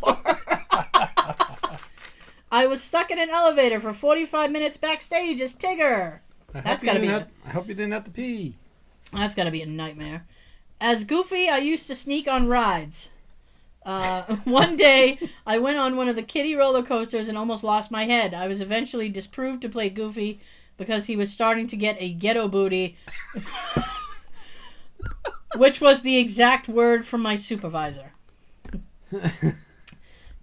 [SPEAKER 2] I was stuck in an elevator for 45 minutes backstage as Tigger. I
[SPEAKER 3] hope you didn't have to pee.
[SPEAKER 2] That's got to be a nightmare. As Goofy, I used to sneak on rides. One day, I went on one of the kiddie roller coasters and almost lost my head. I was eventually disproved to play Goofy because he was starting to get a ghetto booty, which was the exact word from my supervisor.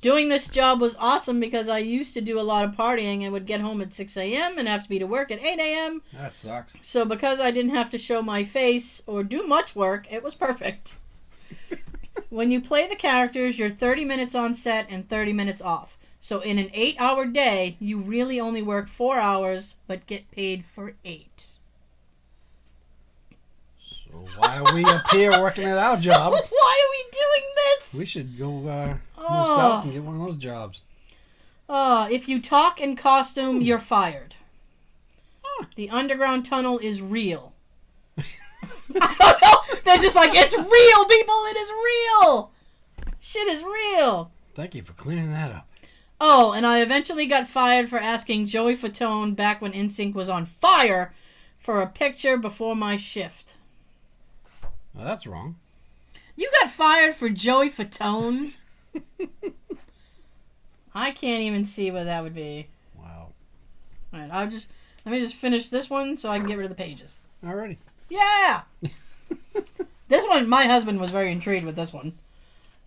[SPEAKER 2] Doing this job was awesome because I used to do a lot of partying and would get home at 6 a.m. and have to be to work at 8 a.m.
[SPEAKER 3] That sucks.
[SPEAKER 2] So because I didn't have to show my face or do much work, it was perfect. When you play the characters, you're 30 minutes on set and 30 minutes off. So in an 8-hour day, you really only work 4 hours, but get paid for 8.
[SPEAKER 3] So why are we up here working at our jobs?
[SPEAKER 2] So why are we doing this?
[SPEAKER 3] We should go move south and get one of those jobs.
[SPEAKER 2] If you talk in costume, you're fired. The underground tunnel is real. I don't know. They're just like, it's real, people. It is real. Shit is real.
[SPEAKER 3] Thank you for clearing that up.
[SPEAKER 2] Oh, and I eventually got fired for asking Joey Fatone back when NSYNC was on fire for a picture before my shift.
[SPEAKER 3] Well, that's wrong.
[SPEAKER 2] You got fired for Joey Fatone? I can't even see what that would be.
[SPEAKER 3] Wow.
[SPEAKER 2] All right, let me just finish this one so I can get rid of the pages.
[SPEAKER 3] Alrighty.
[SPEAKER 2] Yeah! This one, my husband was very intrigued with this one.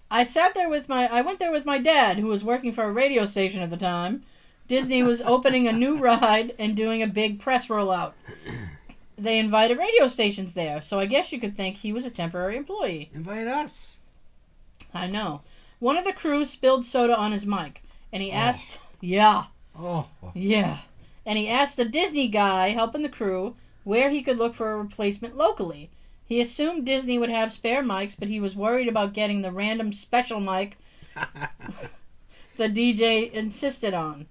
[SPEAKER 2] I went there with my dad, who was working for a radio station at the time. Disney was opening a new ride and doing a big press rollout. They invited radio stations there, so I guess you could think he was a temporary employee.
[SPEAKER 3] Invite us.
[SPEAKER 2] I know. One of the crew spilled soda on his mic, and he asked... Yeah.
[SPEAKER 3] Oh.
[SPEAKER 2] Yeah. And he asked the Disney guy helping the crew where he could look for a replacement locally. He assumed Disney would have spare mics, but he was worried about getting the random special mic the DJ insisted on.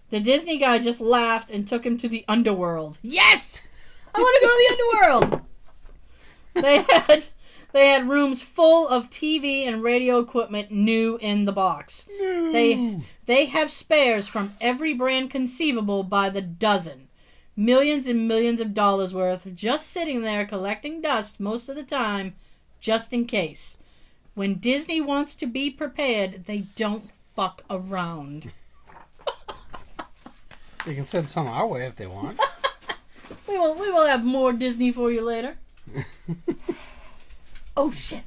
[SPEAKER 2] The Disney guy just laughed and took him to the underworld. Yes! I want to go to the underworld! They had rooms full of TV and radio equipment new in the box.
[SPEAKER 3] No.
[SPEAKER 2] They have spares from every brand conceivable by the dozen. Millions and millions of dollars worth just sitting there collecting dust most of the time, just in case. When Disney wants to be prepared, they don't fuck around.
[SPEAKER 3] They can send some our way if they want.
[SPEAKER 2] We will have more Disney for you later. Oh shit.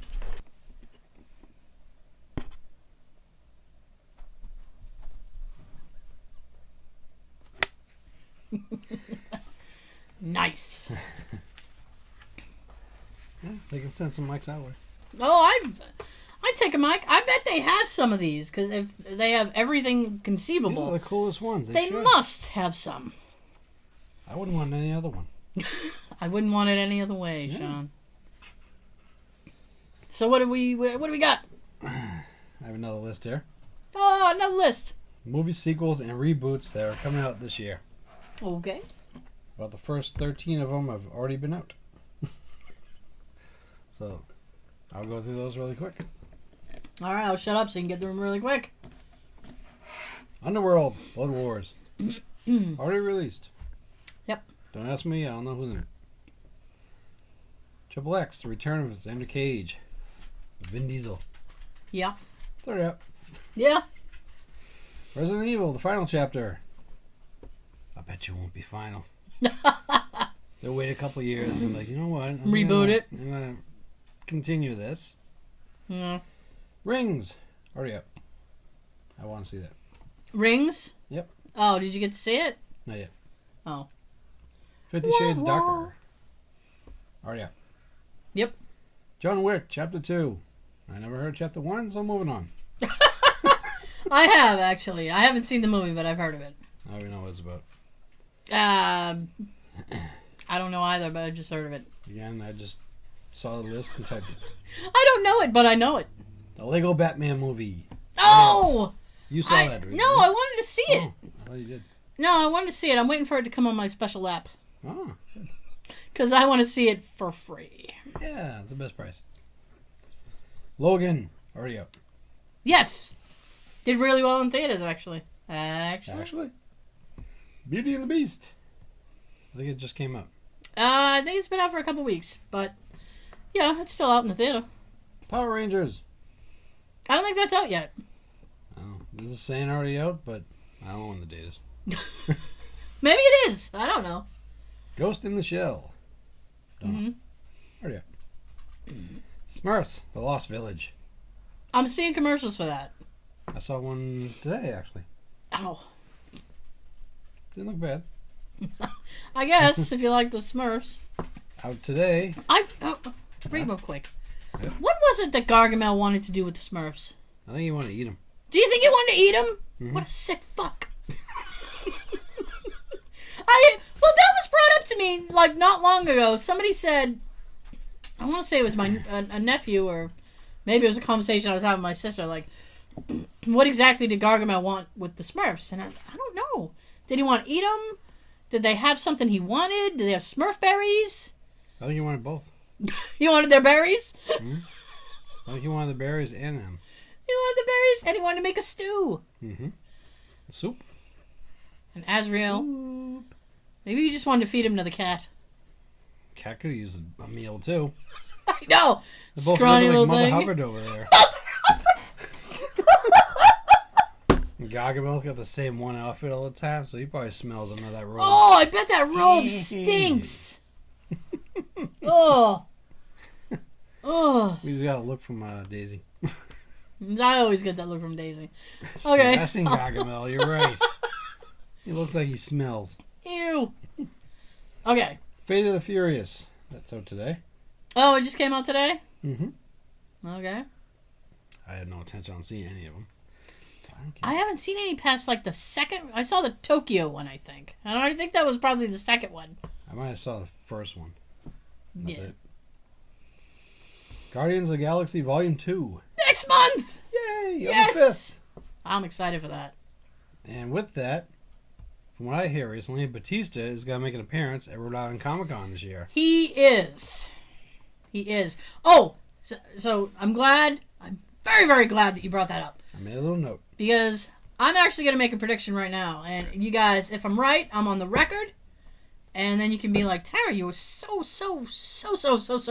[SPEAKER 2] Nice.
[SPEAKER 3] Yeah, they can send some mics our way.
[SPEAKER 2] Oh, I take a mic. I bet they have some of these because if they have everything conceivable,
[SPEAKER 3] These are the coolest ones.
[SPEAKER 2] They must have some.
[SPEAKER 3] I wouldn't want any other one.
[SPEAKER 2] I wouldn't want it any other way, Sean. So what do we got?
[SPEAKER 3] I have another list here.
[SPEAKER 2] Oh, another list.
[SPEAKER 3] Movie sequels and reboots that are coming out this year.
[SPEAKER 2] Okay.
[SPEAKER 3] About the first 13 of them have already been out. So, I'll go through those really quick.
[SPEAKER 2] All right, I'll shut up so you can get through them really quick.
[SPEAKER 3] Underworld, Blood Wars. Already released.
[SPEAKER 2] Yep.
[SPEAKER 3] Don't ask me, I don't know who's in it. Triple X, The Return of Xander Cage. Vin Diesel.
[SPEAKER 2] Yeah.
[SPEAKER 3] Third up.
[SPEAKER 2] Yeah.
[SPEAKER 3] Resident Evil, the final chapter. I bet you won't be final. They'll wait a couple years and like, you know what?
[SPEAKER 2] Reboot it.
[SPEAKER 3] I'm going to continue this.
[SPEAKER 2] Yeah.
[SPEAKER 3] Rings. Already up. I want to see that.
[SPEAKER 2] Rings?
[SPEAKER 3] Yep.
[SPEAKER 2] Oh, did you get to see it?
[SPEAKER 3] Not yet.
[SPEAKER 2] Oh.
[SPEAKER 3] 50 Shades Darker. Already up.
[SPEAKER 2] Yep.
[SPEAKER 3] John Wick, Chapter 2. I never heard Chapter 1, so moving on.
[SPEAKER 2] I have, actually. I haven't seen the movie, but I've heard of it.
[SPEAKER 3] I don't even know what it's about.
[SPEAKER 2] I don't know either, but I just heard of it.
[SPEAKER 3] Again, I just saw the list and typed it.
[SPEAKER 2] I don't know it, but I know it.
[SPEAKER 3] The Lego Batman movie.
[SPEAKER 2] Oh!
[SPEAKER 3] You saw that, didn't you?
[SPEAKER 2] No, I wanted to see it.
[SPEAKER 3] Oh, I thought you did.
[SPEAKER 2] No, I wanted to see it. I'm waiting for it to come on my special app.
[SPEAKER 3] Oh, good.
[SPEAKER 2] Because I want to see it for free.
[SPEAKER 3] Yeah, it's the best price. Logan, already up.
[SPEAKER 2] Yes! Did really well in theaters, actually. Actually?
[SPEAKER 3] Beauty and the Beast. I think it just came out.
[SPEAKER 2] I think it's been out for a couple weeks, but yeah, it's still out in the theater.
[SPEAKER 3] Power Rangers.
[SPEAKER 2] I don't think that's out yet.
[SPEAKER 3] Oh, this is saying already out, but I don't know when the date is.
[SPEAKER 2] Maybe it is. I don't know.
[SPEAKER 3] Ghost in the Shell.
[SPEAKER 2] Mm-hmm.
[SPEAKER 3] Already up. Smurfs, The Lost Village.
[SPEAKER 2] I'm seeing commercials for that.
[SPEAKER 3] I saw one today, actually.
[SPEAKER 2] Oh.
[SPEAKER 3] Didn't look bad.
[SPEAKER 2] I guess, if you like the Smurfs.
[SPEAKER 3] Out today.
[SPEAKER 2] Real quick.
[SPEAKER 3] Yep.
[SPEAKER 2] What was it that Gargamel wanted to do with the Smurfs?
[SPEAKER 3] I think you want to eat them.
[SPEAKER 2] Do you think he wanted to eat them?
[SPEAKER 3] Mm-hmm.
[SPEAKER 2] What a sick fuck. Well, that was brought up to me, like, not long ago. Somebody said, I want to say it was my a nephew, or maybe it was a conversation I was having with my sister, like, what exactly did Gargamel want with the Smurfs? And I was like, I don't know. Did he want to eat them? Did they have something he wanted? Did they have Smurf berries?
[SPEAKER 3] I think you wanted both.
[SPEAKER 2] He wanted their berries?
[SPEAKER 3] Mm-hmm. I think you wanted the berries and them.
[SPEAKER 2] He wanted the berries, and he wanted to make a stew.
[SPEAKER 3] Mm-hmm. Soup.
[SPEAKER 2] And Azrael.
[SPEAKER 3] Soup.
[SPEAKER 2] Maybe you just wanted to feed him to the cat.
[SPEAKER 3] Cat could have used a meal, too.
[SPEAKER 2] I know.
[SPEAKER 3] They're both
[SPEAKER 2] Scrawny
[SPEAKER 3] looking
[SPEAKER 2] little
[SPEAKER 3] like Mother
[SPEAKER 2] thing.
[SPEAKER 3] Hubbard over there. Gargamel's got the same one outfit all the time, so he probably smells under that robe.
[SPEAKER 2] Oh, I bet that robe stinks. Oh. Oh.
[SPEAKER 3] We just got a look from Daisy.
[SPEAKER 2] I always get that look from Daisy. Okay.
[SPEAKER 3] I seen Gargamel, you're right. He looks like he smells.
[SPEAKER 2] Ew. Okay.
[SPEAKER 3] Fate of the Furious. That's out today.
[SPEAKER 2] Oh, it just came out today?
[SPEAKER 3] Mm-hmm.
[SPEAKER 2] Okay.
[SPEAKER 3] I had no intention on seeing any of them.
[SPEAKER 2] I haven't seen any past, like, the second. I saw the Tokyo one, I think. And I think that was probably the second one.
[SPEAKER 3] I might have saw the first one. That's
[SPEAKER 2] Yeah.
[SPEAKER 3] it. Guardians of the Galaxy Volume 2.
[SPEAKER 2] Next month!
[SPEAKER 3] Yay!
[SPEAKER 2] Yes!
[SPEAKER 3] On the 5th.
[SPEAKER 2] I'm excited for that.
[SPEAKER 3] And with that, from what I hear recently, Batista is going to make an appearance at Rhode Island Comic Con this year.
[SPEAKER 2] He is. He is. Oh! So I'm glad. I'm very, very glad that you brought that up.
[SPEAKER 3] I made a little note.
[SPEAKER 2] Because I'm actually going to make a prediction right now. And you guys, if I'm right, I'm on the record. And then you can be like, Tara, you were so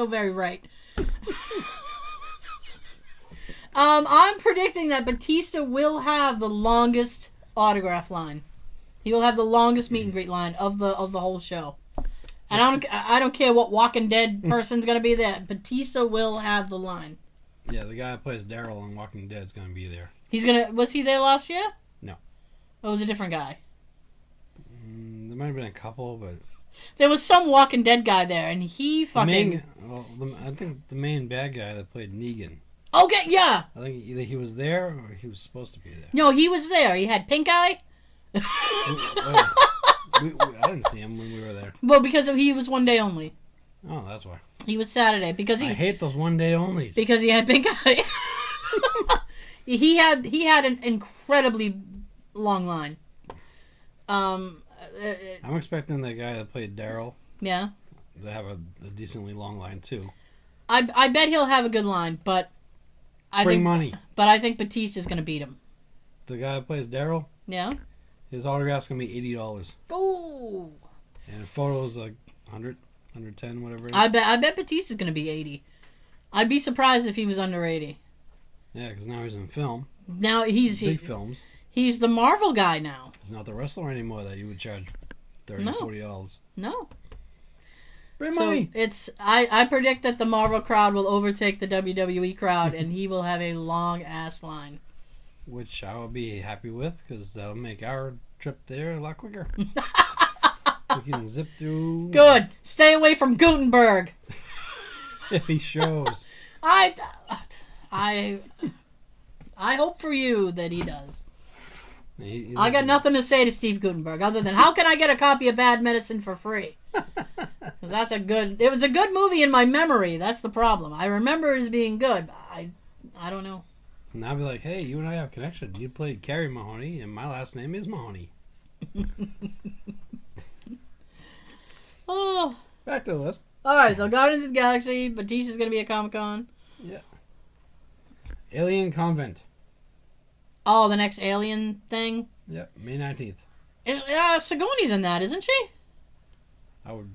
[SPEAKER 2] very right. I'm predicting that Batista will have the longest autograph line. He will have the longest meet and greet line of the whole show. And I don't care what Walking Dead person's going to be there. Batista will have the line.
[SPEAKER 3] Yeah, the guy that plays Daryl on Walking Dead is going to be there.
[SPEAKER 2] Was he there last year?
[SPEAKER 3] No.
[SPEAKER 2] Or was it a different guy?
[SPEAKER 3] There might have been a couple, but...
[SPEAKER 2] There was some Walking Dead guy there, and he fucking...
[SPEAKER 3] I think the main bad guy that played Negan.
[SPEAKER 2] Okay, yeah.
[SPEAKER 3] I think either he was there or he was supposed to be there.
[SPEAKER 2] No, he was there. He had pink eye.
[SPEAKER 3] I didn't see him when we were there.
[SPEAKER 2] Well, because he was one day only.
[SPEAKER 3] Oh, that's why.
[SPEAKER 2] He was Saturday because
[SPEAKER 3] I hate those one day onlys.
[SPEAKER 2] Because he had pink eye. He had an incredibly long line.
[SPEAKER 3] I'm expecting the guy that played Daryl.
[SPEAKER 2] Yeah.
[SPEAKER 3] To have a decently long line too.
[SPEAKER 2] I bet he'll have a good line, but I think
[SPEAKER 3] money.
[SPEAKER 2] But I think Batista's gonna beat him.
[SPEAKER 3] The guy that plays Daryl.
[SPEAKER 2] Yeah.
[SPEAKER 3] His autograph's gonna be $80.
[SPEAKER 2] Oh.
[SPEAKER 3] And photos like 100, 110, whatever. It is.
[SPEAKER 2] I bet Batista's gonna be 80. I'd be surprised if he was under 80.
[SPEAKER 3] Yeah, because now he's in film.
[SPEAKER 2] Now he's
[SPEAKER 3] big films.
[SPEAKER 2] He's the Marvel guy now.
[SPEAKER 3] He's not the wrestler anymore that you would charge $30, $40.
[SPEAKER 2] No.
[SPEAKER 3] Bring
[SPEAKER 2] So
[SPEAKER 3] money.
[SPEAKER 2] I predict that the Marvel crowd will overtake the WWE crowd, and he will have a long ass line.
[SPEAKER 3] Which I will be happy with, because that'll make our trip there a lot quicker. We can zip through.
[SPEAKER 2] Good. Stay away from Gutenberg.
[SPEAKER 3] If he shows.
[SPEAKER 2] I hope for you that he does. I got nothing to say to Steve Gutenberg other than how can I get a copy of Bad Medicine for free? Because it was a good movie in my memory. That's the problem. I remember it as being good. But I don't know.
[SPEAKER 3] And I'll be like, hey, you and I have a connection. You played Carrie Mahoney, and my last name is Mahoney.
[SPEAKER 2] Oh.
[SPEAKER 3] Back to the list.
[SPEAKER 2] Alright, so Guardians of the Galaxy. Batista's going to be at Comic-Con.
[SPEAKER 3] Yeah. Alien Convent.
[SPEAKER 2] Oh, the next Alien thing?
[SPEAKER 3] Yep, May 19th.
[SPEAKER 2] Sigourney's in that, isn't she?
[SPEAKER 3] I would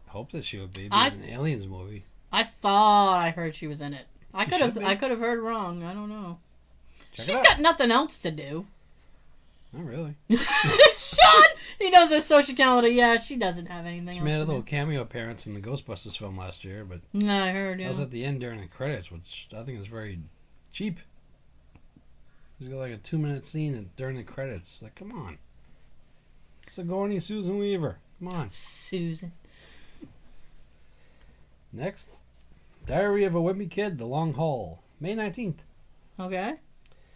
[SPEAKER 3] hope that she would be. An Aliens movie.
[SPEAKER 2] I thought I heard she was in it. I could
[SPEAKER 3] should be.
[SPEAKER 2] have heard wrong. I don't know.
[SPEAKER 3] Check
[SPEAKER 2] She's
[SPEAKER 3] it out.
[SPEAKER 2] got nothing else to do.
[SPEAKER 3] Not really.
[SPEAKER 2] Sean! He knows her social calendar. Yeah, she doesn't have anything
[SPEAKER 3] She
[SPEAKER 2] else
[SPEAKER 3] made a
[SPEAKER 2] to
[SPEAKER 3] little
[SPEAKER 2] do.
[SPEAKER 3] cameo appearance in the Ghostbusters film last year, but
[SPEAKER 2] No, I heard,
[SPEAKER 3] that
[SPEAKER 2] yeah.
[SPEAKER 3] was at the end during the credits, which I think is very cheap. He's got like a 2-minute scene during the credits. Like, come on. Sigourney Susan Weaver. Come on.
[SPEAKER 2] Susan.
[SPEAKER 3] Next, Diary of a Wimpy Kid, The Long Haul, May 19th.
[SPEAKER 2] Okay.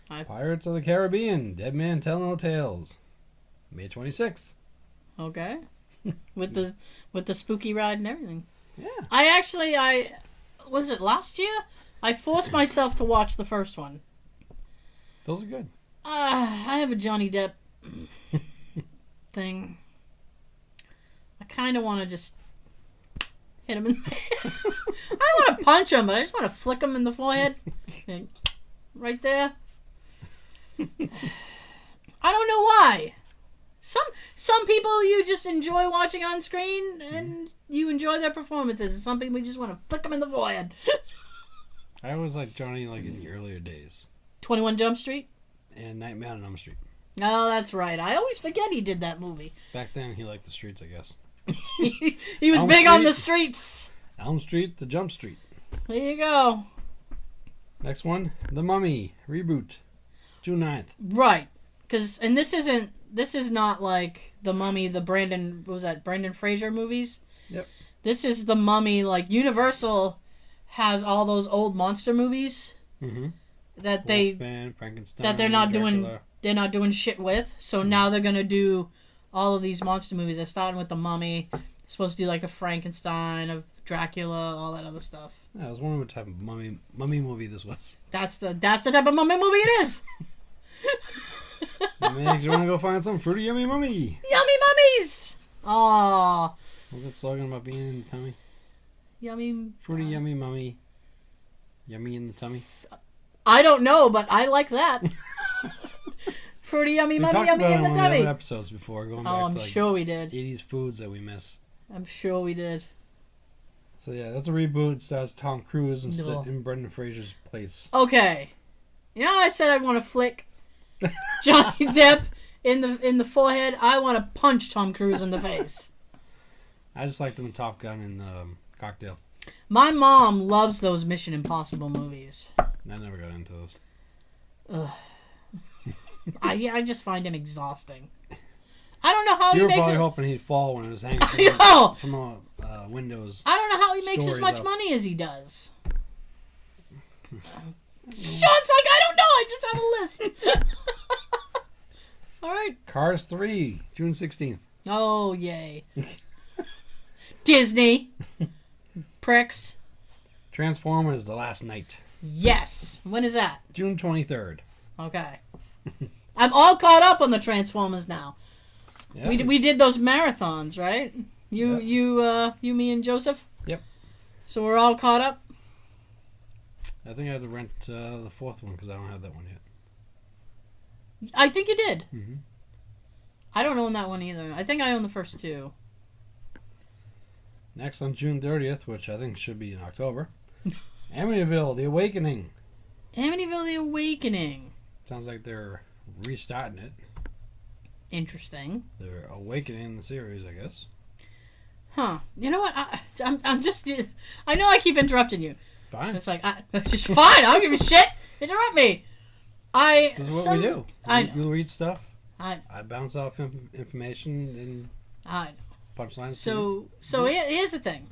[SPEAKER 3] Pirates of the Caribbean, Dead Man Tell No Tales, May 26th.
[SPEAKER 2] Okay. With the spooky ride and everything.
[SPEAKER 3] Yeah.
[SPEAKER 2] I was it last year? I forced myself to watch the first one.
[SPEAKER 3] Those are good.
[SPEAKER 2] I have a Johnny Depp thing. I kind of want to just hit him in the head. I don't want to punch him, but I just want to flick him in the forehead. Right there. I don't know why. Some people you just enjoy watching on screen and you enjoy their performances. And some people you just want to flick them in the forehead.
[SPEAKER 3] I always liked Johnny like in the earlier days.
[SPEAKER 2] 21 Jump Street?
[SPEAKER 3] And Nightmare on Elm Street.
[SPEAKER 2] Oh, that's right. I always forget he did that movie.
[SPEAKER 3] Back then, he liked the streets, I guess.
[SPEAKER 2] He was
[SPEAKER 3] Elm
[SPEAKER 2] big
[SPEAKER 3] Street.
[SPEAKER 2] on the streets.
[SPEAKER 3] Elm Street to Jump Street.
[SPEAKER 2] There you go.
[SPEAKER 3] Next one, The Mummy reboot, June 9th.
[SPEAKER 2] Right. And this is not like The Mummy, the Brandon Fraser movies.
[SPEAKER 3] Yep.
[SPEAKER 2] This is The Mummy, like Universal has all those old monster movies that
[SPEAKER 3] Wolfman, Frankenstein,
[SPEAKER 2] that they're not
[SPEAKER 3] Dracula.
[SPEAKER 2] doing shit with. So now they're gonna do all of these monster movies. They're starting with The Mummy. They're supposed to do like a Frankenstein, a Dracula, all that other stuff.
[SPEAKER 3] Yeah, I was wondering what type of mummy movie this was.
[SPEAKER 2] That's the type of mummy movie it is.
[SPEAKER 3] It makes you want to go find some fruity yummy mummy.
[SPEAKER 2] Yummy mummies. Aww.
[SPEAKER 3] What's that slogan about being in the tummy?
[SPEAKER 2] Yummy.
[SPEAKER 3] Fruity yummy mummy. Yummy in the tummy.
[SPEAKER 2] I don't know, but I like that. Fruity yummy
[SPEAKER 3] We
[SPEAKER 2] mummy
[SPEAKER 3] talked
[SPEAKER 2] yummy
[SPEAKER 3] about
[SPEAKER 2] in
[SPEAKER 3] it
[SPEAKER 2] the
[SPEAKER 3] on one of the
[SPEAKER 2] tummy.
[SPEAKER 3] other episodes before, going back
[SPEAKER 2] I'm
[SPEAKER 3] to like
[SPEAKER 2] sure we did.
[SPEAKER 3] 80s foods that we miss.
[SPEAKER 2] I'm sure we did.
[SPEAKER 3] So yeah, that's a reboot. It stars Tom Cruise
[SPEAKER 2] No.
[SPEAKER 3] in Brendan Fraser's place.
[SPEAKER 2] Okay. You know, I said I'd want to flick Johnny Depp in the forehead. I want to punch Tom Cruise in the face.
[SPEAKER 3] I just liked him in Top Gun and Cocktail.
[SPEAKER 2] My mom loves those Mission Impossible movies.
[SPEAKER 3] I never got into those.
[SPEAKER 2] Ugh. I just find him exhausting. I don't know how
[SPEAKER 3] You
[SPEAKER 2] he
[SPEAKER 3] were
[SPEAKER 2] makes
[SPEAKER 3] probably
[SPEAKER 2] it.
[SPEAKER 3] hoping he'd fall when it was hanging
[SPEAKER 2] I know.
[SPEAKER 3] from the windows.
[SPEAKER 2] I don't know how he makes as
[SPEAKER 3] Stories
[SPEAKER 2] much
[SPEAKER 3] up.
[SPEAKER 2] money as he does. Sean's like, I don't know. I just have a list. All right.
[SPEAKER 3] Cars 3, June 16th.
[SPEAKER 2] Oh, yay. Disney. Pricks.
[SPEAKER 3] Transformers: The Last Night,
[SPEAKER 2] Yes. When is that?
[SPEAKER 3] June 23rd.
[SPEAKER 2] Okay. I'm all caught up on the Transformers now.
[SPEAKER 3] Yeah.
[SPEAKER 2] We did those marathons, right? You, me, and Joseph?
[SPEAKER 3] Yep.
[SPEAKER 2] So we're all caught up?
[SPEAKER 3] I think I had to rent the fourth one because I don't have that one yet.
[SPEAKER 2] I think you did.
[SPEAKER 3] Mm-hmm.
[SPEAKER 2] I don't own that one either. I think I own the first two.
[SPEAKER 3] Next on June 30th, which I think should be in October, Amityville: The Awakening.
[SPEAKER 2] Amityville: The Awakening.
[SPEAKER 3] Sounds like they're restarting it.
[SPEAKER 2] Interesting.
[SPEAKER 3] They're awakening the series, I guess.
[SPEAKER 2] Huh. You know what? I'm just... I know I keep interrupting you.
[SPEAKER 3] Fine.
[SPEAKER 2] It's like, it's just fine. I don't give a shit. Interrupt me.
[SPEAKER 3] This is what we do.
[SPEAKER 2] I
[SPEAKER 3] You'll read stuff.
[SPEAKER 2] I
[SPEAKER 3] bounce off information and punchlines.
[SPEAKER 2] So here's the thing.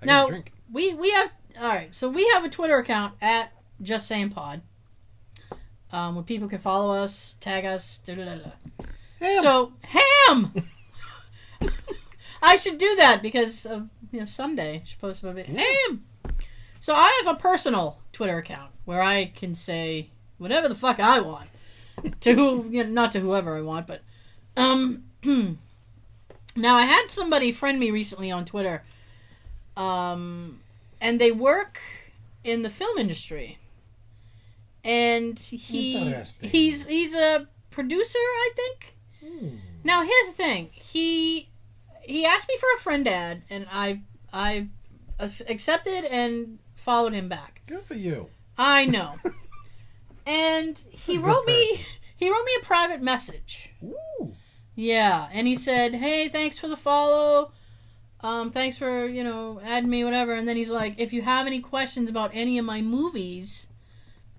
[SPEAKER 3] I
[SPEAKER 2] Now,
[SPEAKER 3] get a drink.
[SPEAKER 2] we have... Alright, so we have a Twitter account at Just Saying Pod. Where people can follow us, tag us, da-da-da-da.
[SPEAKER 3] Ham.
[SPEAKER 2] So, ham! I should do that because of, someday I should post about it. Ham! So I have a personal Twitter account where I can say whatever the fuck I want. Not to whoever I want, but now I had somebody friend me recently on Twitter. And they work in the film industry. And he's a producer, I think. Now here's the thing. He asked me for a friend ad, and I accepted and followed him back.
[SPEAKER 3] Good for you.
[SPEAKER 2] I know. And he wrote me a private message.
[SPEAKER 3] Ooh.
[SPEAKER 2] Yeah, and he said, "Hey, thanks for the follow. Thanks for, adding me, whatever." And then he's like, "If you have any questions about any of my movies,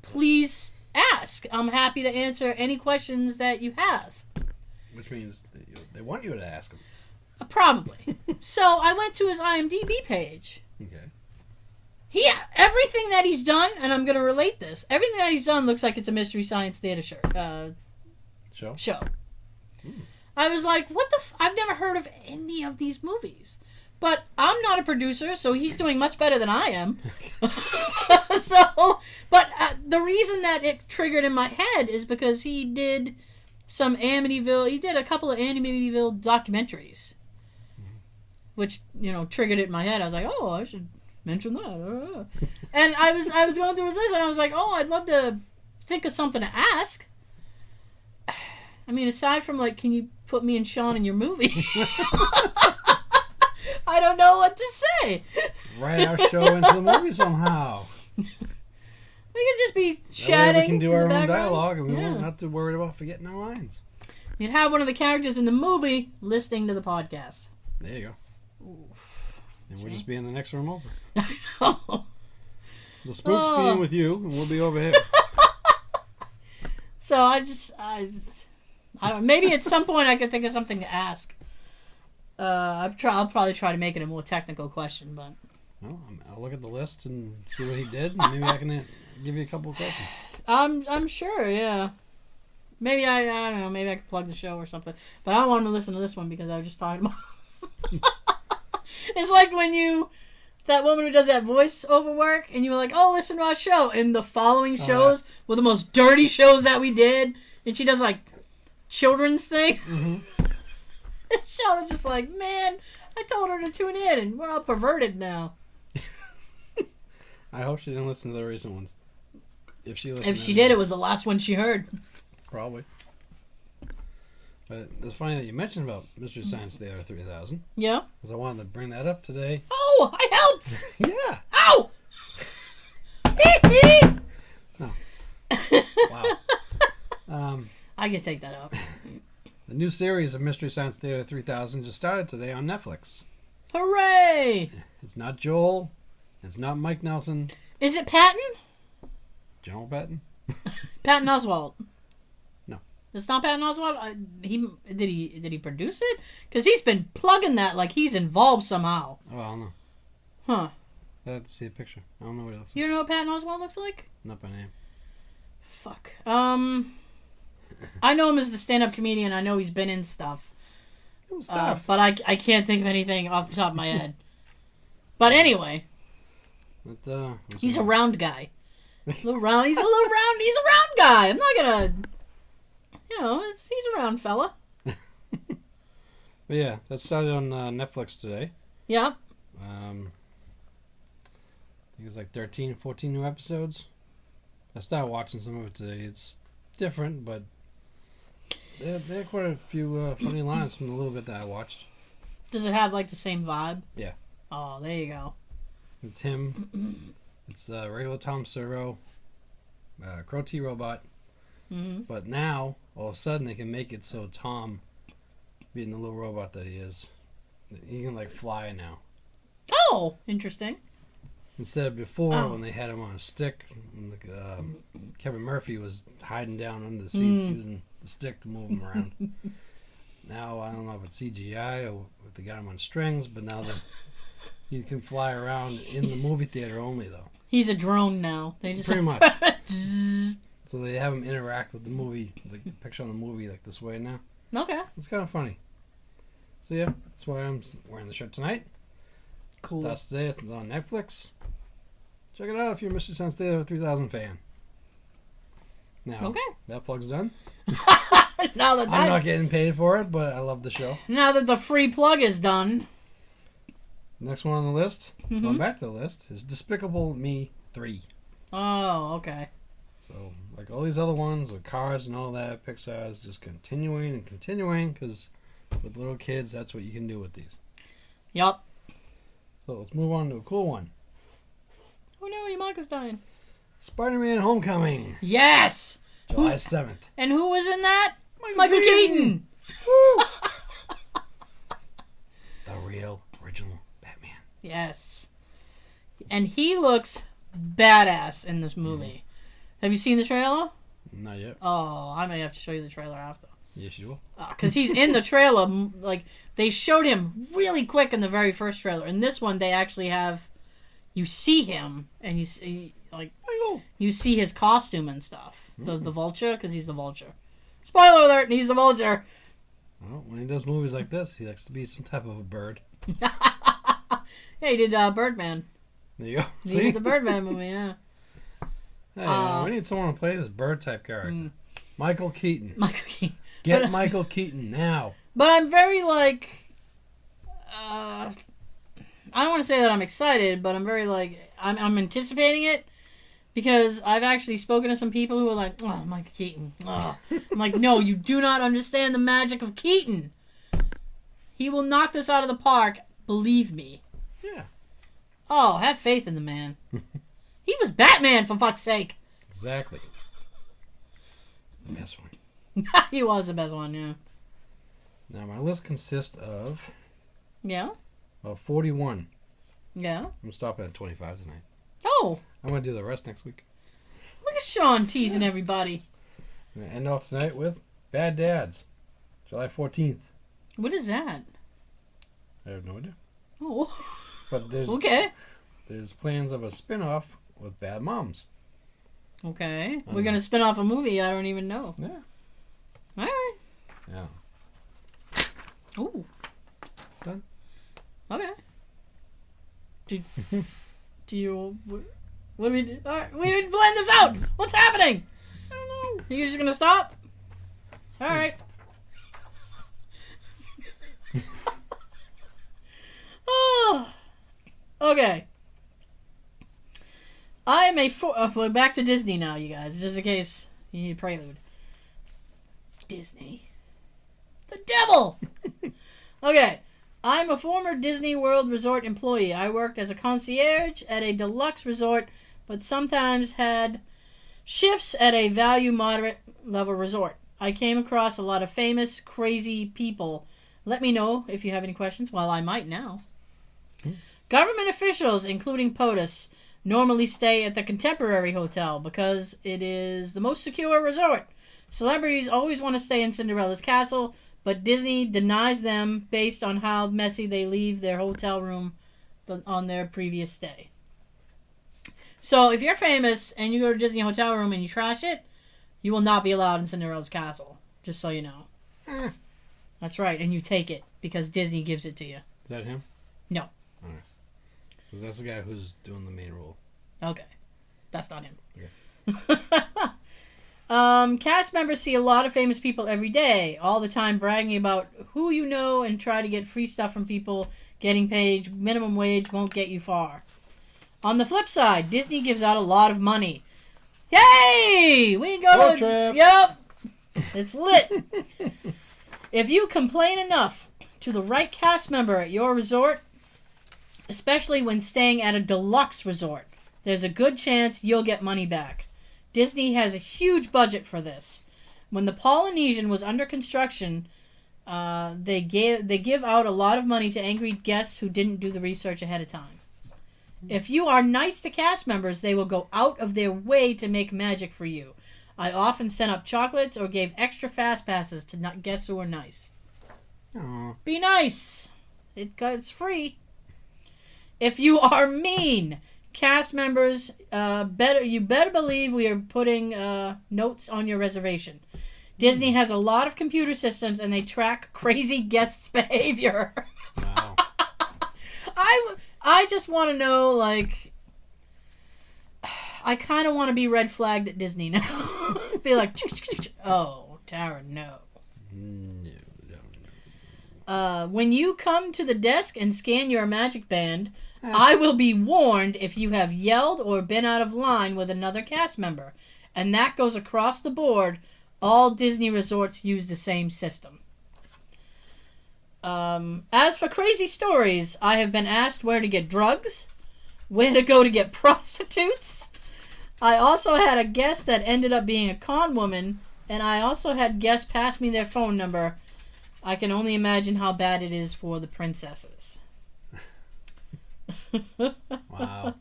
[SPEAKER 2] please ask. I'm happy to answer any questions that you have.
[SPEAKER 3] Which means they want you to ask them.
[SPEAKER 2] Probably. So I went to his IMDb page.
[SPEAKER 3] Okay.
[SPEAKER 2] Everything that he's done, and I'm going to relate this, everything that he's done looks like it's a Mystery Science Theater show. I was like, what the I've never heard of any of these movies. But I'm not a producer, so he's doing much better than I am. The reason that it triggered in my head is because he did a couple of Amityville documentaries. Which, triggered it in my head. I was like, oh, I should mention that. And I was going through his list, and I was like, oh, I'd love to think of something to ask. I mean, aside from, like, can you put me and Sean in your movie? I don't know what to say.
[SPEAKER 3] Write our show into the movie somehow.
[SPEAKER 2] We could just be chatting.
[SPEAKER 3] That way we can do our own dialogue, and we won't have to worry about forgetting our lines.
[SPEAKER 2] You'd have one of the characters in the movie listening to the podcast.
[SPEAKER 3] There you go. Oof. And we'll just be in the next room over. The spook's being with you, and we'll be over here.
[SPEAKER 2] So I don't. Maybe at some point I could think of something to ask. I'll probably try to make it a more technical question, but.
[SPEAKER 3] Well, I'll look at the list and see what he did, and maybe I can give you a couple of questions.
[SPEAKER 2] I'm sure, yeah. Maybe I don't know. Maybe I could plug the show or something, but I don't want him to listen to this one because I was just talking about. It's like when that woman who does that voice-over work, and you were like, oh, listen to our show. And the following shows were the most dirty shows that we did. And she does, like, children's things. Mm-hmm. And Sean was just like, man, I told her to tune in, and we're all perverted now.
[SPEAKER 3] I hope she didn't listen to the recent ones. If she
[SPEAKER 2] did, it was the last one she heard. Probably.
[SPEAKER 3] But it's funny that you mentioned about Mystery Science Theater 3000.
[SPEAKER 2] Yeah.
[SPEAKER 3] Because I wanted to bring that up today.
[SPEAKER 2] Oh, I helped!
[SPEAKER 3] Yeah.
[SPEAKER 2] Ow!
[SPEAKER 3] No. Wow.
[SPEAKER 2] I can take that out.
[SPEAKER 3] The new series of Mystery Science Theater 3000 just started today on Netflix.
[SPEAKER 2] Hooray!
[SPEAKER 3] It's not Joel. It's not Mike Nelson.
[SPEAKER 2] Is it Patton?
[SPEAKER 3] General Patton?
[SPEAKER 2] Patton Oswalt.
[SPEAKER 3] No.
[SPEAKER 2] It's not Patton Oswalt? Did he produce it? Because he's been plugging that like he's involved somehow.
[SPEAKER 3] Oh, I don't know.
[SPEAKER 2] Huh.
[SPEAKER 3] I have to see a picture. I don't know what he looks like.
[SPEAKER 2] You don't know what Patton Oswalt looks like?
[SPEAKER 3] Not by name.
[SPEAKER 2] Fuck. I know him as the stand-up comedian. I know he's been in stuff. But I can't think of anything off the top of my head. But anyway. He's a round guy. He's a little round guy. I'm not gonna... he's a round fella.
[SPEAKER 3] But yeah, that started on Netflix today.
[SPEAKER 2] Yeah.
[SPEAKER 3] I think it's like 13 or 14 new episodes. I started watching some of it today. It's different, but there are quite a few funny lines from the little bit that I watched.
[SPEAKER 2] Does it have like the same vibe?
[SPEAKER 3] Yeah.
[SPEAKER 2] Oh, there you go.
[SPEAKER 3] It's him. It's regular Tom Servo, Crow T Robot. Mm-hmm. But now, all of a sudden, they can make it so Tom, being the little robot that he is, he can like fly now.
[SPEAKER 2] Oh, interesting.
[SPEAKER 3] Instead of before, when they had him on a stick, and Kevin Murphy was hiding down under the seats using the stick to move him around. Now, I don't know if it's CGI or if they got him on strings, but now he can fly around in the movie theater only, though.
[SPEAKER 2] He's a drone now. They just
[SPEAKER 3] pretty much. So they have him interact with the movie, like the picture on the movie, like this way now.
[SPEAKER 2] Okay.
[SPEAKER 3] It's kind of funny. So yeah, that's why I'm wearing the shirt tonight.
[SPEAKER 2] Cool.
[SPEAKER 3] Starts today. It's on Netflix. Check it out if you're a Mystery Science Theater 3000 fan. Now, that plug's done. I'm not getting paid for it, but I love the show.
[SPEAKER 2] Now that the free plug is done.
[SPEAKER 3] Next one on the list, going back to the list, is Despicable Me 3.
[SPEAKER 2] Oh, okay.
[SPEAKER 3] So, like all these other ones with Cars and all that, Pixar is just continuing and continuing, because with little kids, that's what you can do with these.
[SPEAKER 2] Yup.
[SPEAKER 3] So let's move on to a cool one.
[SPEAKER 2] Oh no, your mic is dying.
[SPEAKER 3] Spider-Man Homecoming.
[SPEAKER 2] Yes!
[SPEAKER 3] July 7th.
[SPEAKER 2] And who was in that? Michael Keaton.
[SPEAKER 3] Woo! The real, original Batman.
[SPEAKER 2] Yes. And he looks badass in this movie. Have you seen the trailer?
[SPEAKER 3] Not yet.
[SPEAKER 2] Oh, I may have to show you the trailer after.
[SPEAKER 3] Yes, you will.
[SPEAKER 2] Because he's in the trailer. Like, they showed him really quick in the very first trailer. In this one, they actually have... You see him, and you see, like... You see his costume and stuff. The Vulture, because he's the Vulture. Spoiler alert, he's the Vulture!
[SPEAKER 3] Well, when he does movies like this, he likes to be some type of a bird.
[SPEAKER 2] Yeah, he did Birdman.
[SPEAKER 3] There you go.
[SPEAKER 2] He
[SPEAKER 3] See?
[SPEAKER 2] did the Birdman movie, yeah.
[SPEAKER 3] Hey, we need someone to play this bird-type character. Michael Keaton.
[SPEAKER 2] Michael Keaton.
[SPEAKER 3] Get Michael Keaton now.
[SPEAKER 2] But I'm very, like... I don't want to say that I'm excited, but I'm very, like... I'm anticipating it, because I've actually spoken to some people who are like, oh, Michael Keaton. Oh. I'm like, no, you do not understand the magic of Keaton. He will knock this out of the park, believe me.
[SPEAKER 3] Yeah.
[SPEAKER 2] Oh, have faith in the man. He was Batman, for fuck's sake.
[SPEAKER 3] Exactly. Best one.
[SPEAKER 2] He was the best one, yeah.
[SPEAKER 3] Now, my list consists of...
[SPEAKER 2] Yeah?
[SPEAKER 3] 41.
[SPEAKER 2] Yeah?
[SPEAKER 3] I'm stopping at 25 tonight.
[SPEAKER 2] Oh!
[SPEAKER 3] I'm going to do the rest next week.
[SPEAKER 2] Look at Sean teasing everybody.
[SPEAKER 3] I'm going to end off tonight with Bad Dads. July 14th.
[SPEAKER 2] What is that?
[SPEAKER 3] I have no idea.
[SPEAKER 2] Oh.
[SPEAKER 3] But there's
[SPEAKER 2] Okay.
[SPEAKER 3] There's plans of a spin-off with Bad Moms.
[SPEAKER 2] Okay. We're going to spin off a movie I don't even know.
[SPEAKER 3] Yeah.
[SPEAKER 2] All right.
[SPEAKER 3] Yeah.
[SPEAKER 2] Ooh.
[SPEAKER 3] Done.
[SPEAKER 2] Okay. Do you... What do we do? All right, we didn't blend this out. What's happening? I don't know. You're just going to stop? All right. Oh. Okay. I am we're back to Disney now, you guys, just in case you need a prelude. Disney. The devil! Okay. I'm a former Disney World Resort employee. I worked as a concierge at a deluxe resort, but sometimes had shifts at a value moderate level resort. I came across a lot of famous, crazy people. Let me know if you have any questions. Well, I might now. Government officials, including POTUS, normally stay at the Contemporary Hotel because it is the most secure resort. Celebrities always want to stay in Cinderella's castle, but Disney denies them based on how messy they leave their hotel room on their previous stay. So if you're famous and you go to Disney hotel room and you trash it, you will not be allowed in Cinderella's castle, just so you know. That's right, and you take it because Disney gives it to you.
[SPEAKER 3] Is that him?
[SPEAKER 2] No.
[SPEAKER 3] All right. Because that's the guy who's doing the main role.
[SPEAKER 2] Okay. That's not him.
[SPEAKER 3] Okay.
[SPEAKER 2] Cast members see a lot of famous people every day, all the time bragging about who you know and try to get free stuff from people. Getting paid minimum wage won't get you far. On the flip side, Disney gives out a lot of money. Yay! We go
[SPEAKER 3] Road
[SPEAKER 2] to...
[SPEAKER 3] trip.
[SPEAKER 2] Yep! It's lit. If you complain enough to the right cast member at your resort, especially when staying at a deluxe resort, there's a good chance you'll get money back. Disney has a huge budget for this. When the Polynesian was under construction, they give out a lot of money to angry guests who didn't do the research ahead of time. If you are nice to cast members, they will go out of their way to make magic for you. I often sent up chocolates or gave extra fast passes to guests who were nice.
[SPEAKER 3] Aww.
[SPEAKER 2] Be nice. It's free. If you are mean, cast members, you better believe we are putting notes on your reservation. Disney has a lot of computer systems, and they track crazy guests' behavior.
[SPEAKER 3] Wow.
[SPEAKER 2] I just want to know, like, I kind of want to be red flagged at Disney now. Be like, oh, Tara, no.
[SPEAKER 3] No.
[SPEAKER 2] When you come to the desk and scan your magic band, I will be warned if you have yelled or been out of line with another cast member. And that goes across the board. All Disney resorts use the same system. As for crazy stories, I have been asked where to get drugs, where to go to get prostitutes. I also had a guest that ended up being a con woman, and I also had guests pass me their phone number. I can only imagine how bad it is for the princesses.
[SPEAKER 3] Wow.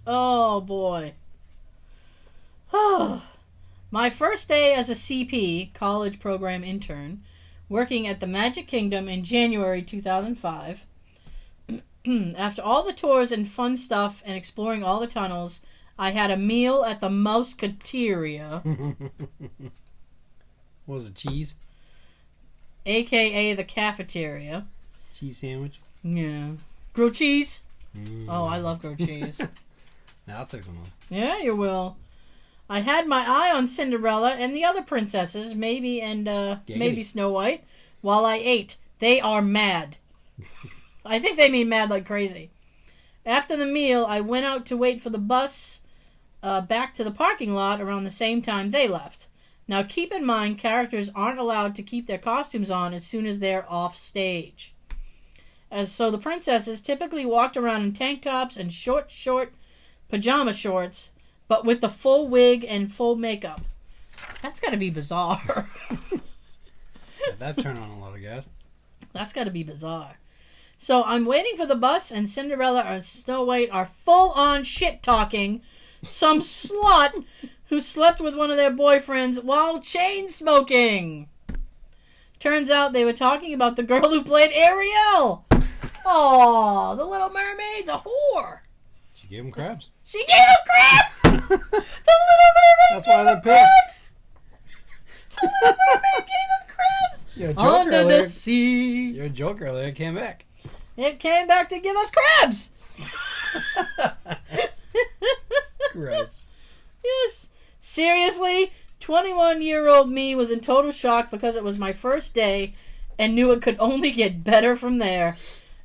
[SPEAKER 2] Oh, boy. My first day as a CP, college program intern, working at the Magic Kingdom in January 2005. After all the tours and fun stuff and exploring all the tunnels, I had a meal at the Musketeria.
[SPEAKER 3] What was it, cheese?
[SPEAKER 2] A.K.A. the cafeteria.
[SPEAKER 3] Cheese sandwich?
[SPEAKER 2] Yeah. Grilled cheese? Oh, I love grilled cheese.
[SPEAKER 3] Yeah, I'll take some of them.
[SPEAKER 2] Yeah, you will. I had my eye on Cinderella and the other princesses, maybe Snow White, while I ate. They are mad. I think they mean mad like crazy. After the meal, I went out to wait for the bus back to the parking lot around the same time they left. Now, keep in mind, characters aren't allowed to keep their costumes on as soon as they're off stage. So the princesses typically walked around in tank tops and short pajama shorts, but with the full wig and full makeup. That's got to be bizarre.
[SPEAKER 3] Yeah, that turned on a lot of gas.
[SPEAKER 2] That's got to be bizarre. So I'm waiting for the bus, and Cinderella and Snow White are full-on shit-talking some slut who slept with one of their boyfriends while chain-smoking. Turns out they were talking about the girl who played Ariel. Oh, the Little Mermaid's a whore.
[SPEAKER 3] She gave him crabs.
[SPEAKER 2] She gave him crabs! The Little Mermaid
[SPEAKER 3] That's why they're
[SPEAKER 2] him
[SPEAKER 3] pissed.
[SPEAKER 2] crabs! The Little Mermaid gave him crabs!
[SPEAKER 3] Your joke
[SPEAKER 2] Under
[SPEAKER 3] earlier,
[SPEAKER 2] the sea.
[SPEAKER 3] Your joke earlier came back.
[SPEAKER 2] It came back to give us crabs!
[SPEAKER 3] Gross.
[SPEAKER 2] Yes. Seriously, 21-year-old me was in total shock because it was my first day and knew it could only get better from there.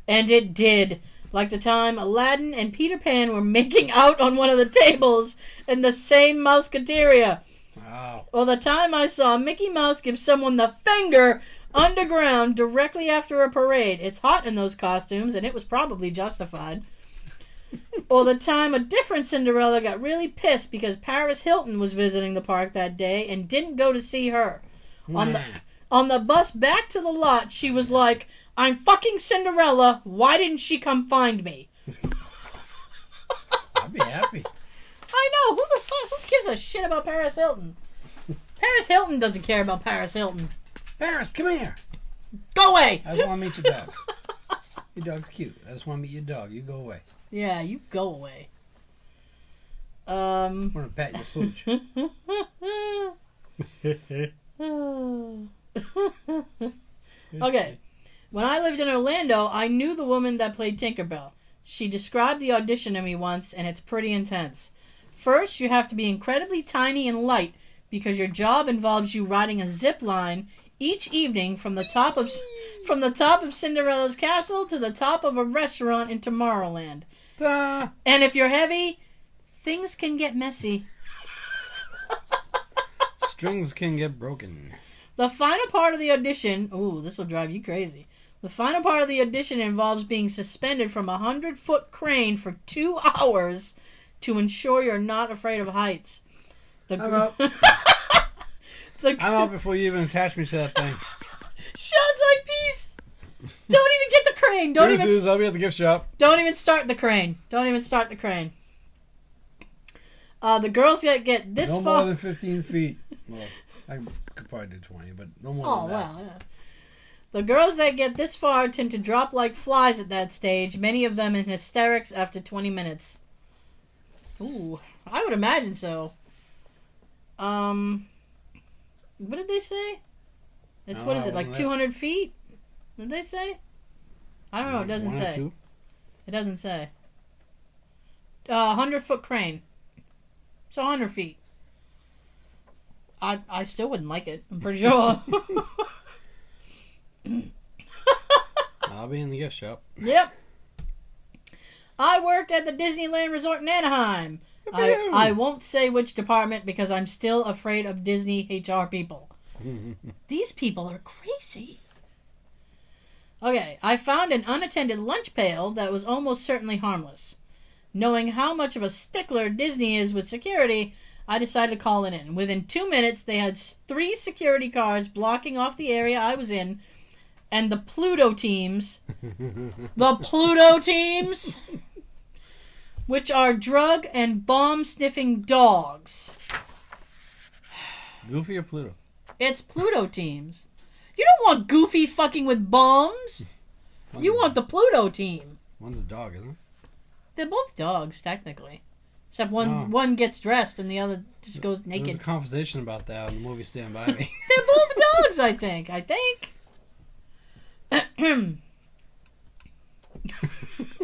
[SPEAKER 2] And it did. Like the time Aladdin and Peter Pan were making out on one of the tables in the same Musketeria.
[SPEAKER 3] Wow.
[SPEAKER 2] Or the time I saw Mickey Mouse give someone the finger underground directly after a parade. It's hot in those costumes, and it was probably justified. Or the time a different Cinderella got really pissed because Paris Hilton was visiting the park that day and didn't go to see her. On the bus back to the lot, she was like, "I'm fucking Cinderella. Why didn't she come find me?"
[SPEAKER 3] I'd be happy.
[SPEAKER 2] I know. Who the fuck? Who gives a shit about Paris Hilton? Paris Hilton doesn't care about Paris Hilton.
[SPEAKER 3] Paris, come here.
[SPEAKER 2] Go away.
[SPEAKER 3] I just want to meet your dog. Your dog's cute. I just want to meet your dog. You go away.
[SPEAKER 2] Yeah, you go away.
[SPEAKER 3] I want to pat your pooch.
[SPEAKER 2] Okay. When I lived in Orlando, I knew the woman that played Tinkerbell. She described the audition to me once, and it's pretty intense. First, you have to be incredibly tiny and light because your job involves you riding a zip line each evening from the top of Cinderella's castle to the top of a restaurant in Tomorrowland. And if you're heavy, things can get messy.
[SPEAKER 3] Strings can get broken.
[SPEAKER 2] The final part of the audition... Ooh, this will drive you crazy. The final part of the audition involves being suspended from a 100-foot crane for 2 hours to ensure you're not afraid of heights.
[SPEAKER 3] I'm up. I'm out before you even attach me to that thing.
[SPEAKER 2] Sounds like peace. Don't even get the crane.
[SPEAKER 3] I'll be at the gift shop.
[SPEAKER 2] Don't even start the crane. The girls get this far.
[SPEAKER 3] No more than 15 feet. Well, I could probably do 20, but no more than that.
[SPEAKER 2] Wow, yeah. The girls that get this far tend to drop like flies at that stage, many of them in hysterics after 20 minutes. Ooh, I would imagine so. What did they say? It's, what is it, like 200 feet? Did they say? I don't know, it doesn't say.
[SPEAKER 3] 2?
[SPEAKER 2] It doesn't say. 100-foot crane. So 100 feet. I still wouldn't like it, I'm pretty sure.
[SPEAKER 3] I'll be in the gift shop.
[SPEAKER 2] Yep. I worked at the Disneyland Resort in Anaheim. I won't say which department because I'm still afraid of Disney HR people. These people are crazy. Okay, I found an unattended lunch pail that was almost certainly harmless. Knowing how much of a stickler Disney is with security, I decided to call it in. Within 2 minutes, they had 3 security cars blocking off the area I was in, and the Pluto teams, which are drug and bomb-sniffing dogs.
[SPEAKER 3] Goofy or Pluto?
[SPEAKER 2] It's Pluto teams. You don't want Goofy fucking with bombs. You want the Pluto team.
[SPEAKER 3] One's a dog, isn't it?
[SPEAKER 2] They're both dogs, technically. Except one gets dressed and the other just goes
[SPEAKER 3] There was
[SPEAKER 2] naked.
[SPEAKER 3] a conversation about that in the movie Stand By Me.
[SPEAKER 2] They're both dogs, I think.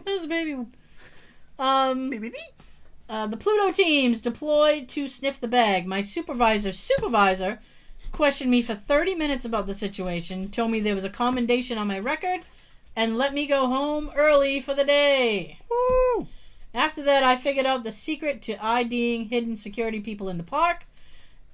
[SPEAKER 2] There's a baby one. The Pluto teams deployed to sniff the bag. My supervisor questioned me for 30 minutes about the situation, told me there was a commendation on my record, and let me go home early for the day.
[SPEAKER 3] Woo!
[SPEAKER 2] After that, I figured out the secret to IDing hidden security people in the park,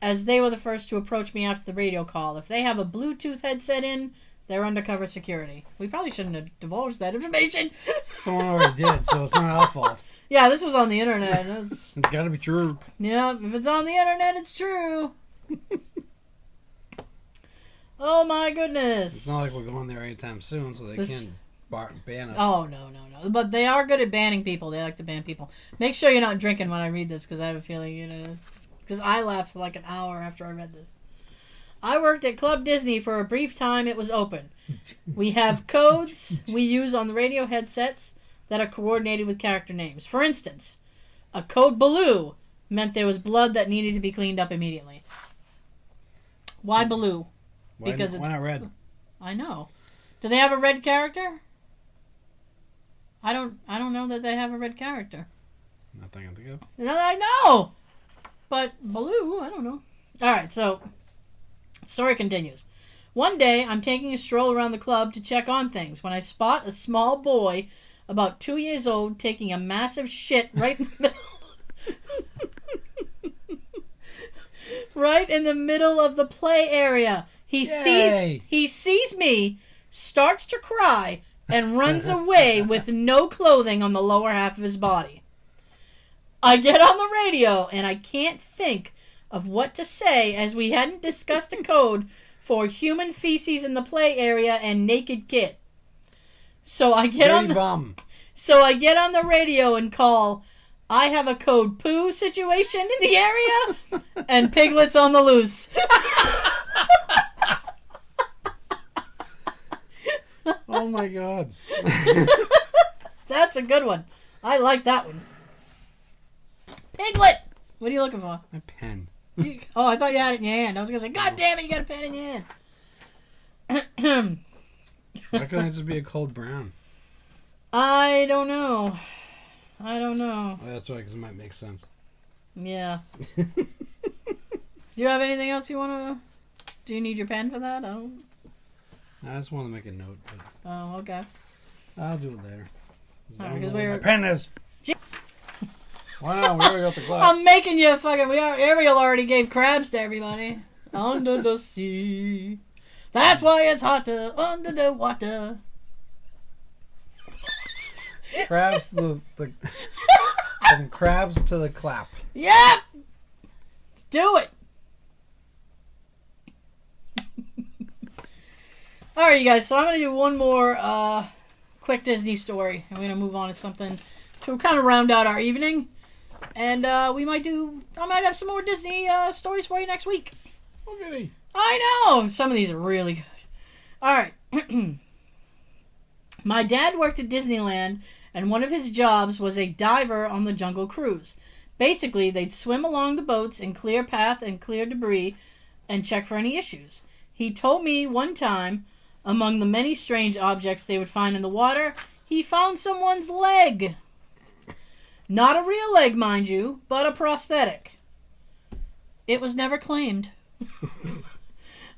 [SPEAKER 2] as they were the first to approach me after the radio call. If they have a Bluetooth headset in, they're undercover security. We probably shouldn't have divulged that information.
[SPEAKER 3] Someone already did, so it's not our fault.
[SPEAKER 2] Yeah, this was on the internet.
[SPEAKER 3] It's got to be true.
[SPEAKER 2] Yeah, if it's on the internet, it's true. Oh my goodness.
[SPEAKER 3] It's not like we're going there anytime soon, so they can't ban us.
[SPEAKER 2] Oh, no. But they are good at banning people. They like to ban people. Make sure you're not drinking when I read this, because I have a feeling, because I laughed for like an hour after I read this. I worked at Club Disney for a brief time it was open. We have codes we use on the radio headsets that are coordinated with character names. For instance, a code Baloo meant there was blood that needed to be cleaned up immediately. Why Baloo?
[SPEAKER 3] Why not red?
[SPEAKER 2] I know. Do they have a red character? I don't know that they have a red character.
[SPEAKER 3] Nothing I can think of.
[SPEAKER 2] No, I know! But Baloo, I don't know. Alright, so story continues. One day, I'm taking a stroll around the club to check on things when I spot a small boy about 2 years old taking a massive shit right in the middle of the play area. He sees me, starts to cry, and runs away with no clothing on the lower half of his body. I get on the radio, and I can't think of what to say, as we hadn't discussed a code for human feces in the play area and naked kid. So I get on the radio and call, I have a code Pooh situation in the area and Piglets on the loose.
[SPEAKER 3] Oh my god.
[SPEAKER 2] That's a good one. I like that one. Piglet! What are you looking for?
[SPEAKER 3] My pen.
[SPEAKER 2] Oh, I thought you had it in your hand. I was going to say, God damn it, you got a pen in your hand.
[SPEAKER 3] Why couldn't it just be a cold brown?
[SPEAKER 2] I don't know. Oh,
[SPEAKER 3] that's right, because it might make sense.
[SPEAKER 2] Yeah. Do you have anything else you want to... Do you need your pen for that?
[SPEAKER 3] I just want to make a note. But
[SPEAKER 2] Oh, okay.
[SPEAKER 3] I'll do it later.
[SPEAKER 2] Because
[SPEAKER 3] my pen is... Why not? We already got the glass.
[SPEAKER 2] I'm making you fucking... Ariel already gave crabs to everybody. Under the sea. That's why it's hotter under the water.
[SPEAKER 3] Crabs to the from crabs to the clap.
[SPEAKER 2] Yep! Let's do it. Alright, you guys, so I'm going to do one more quick Disney story. And we're going to move on to something to kind of round out our evening. And I might have some more Disney stories for you next week.
[SPEAKER 3] Okay.
[SPEAKER 2] I know! Some of these are really good. Alright. My dad worked at Disneyland, and one of his jobs was a diver on the Jungle Cruise. Basically, they'd swim along the boats and clear path and clear debris and check for any issues. He told me one time, among the many strange objects they would find in the water, he found someone's leg. Not a real leg, mind you, but a prosthetic. It was never claimed.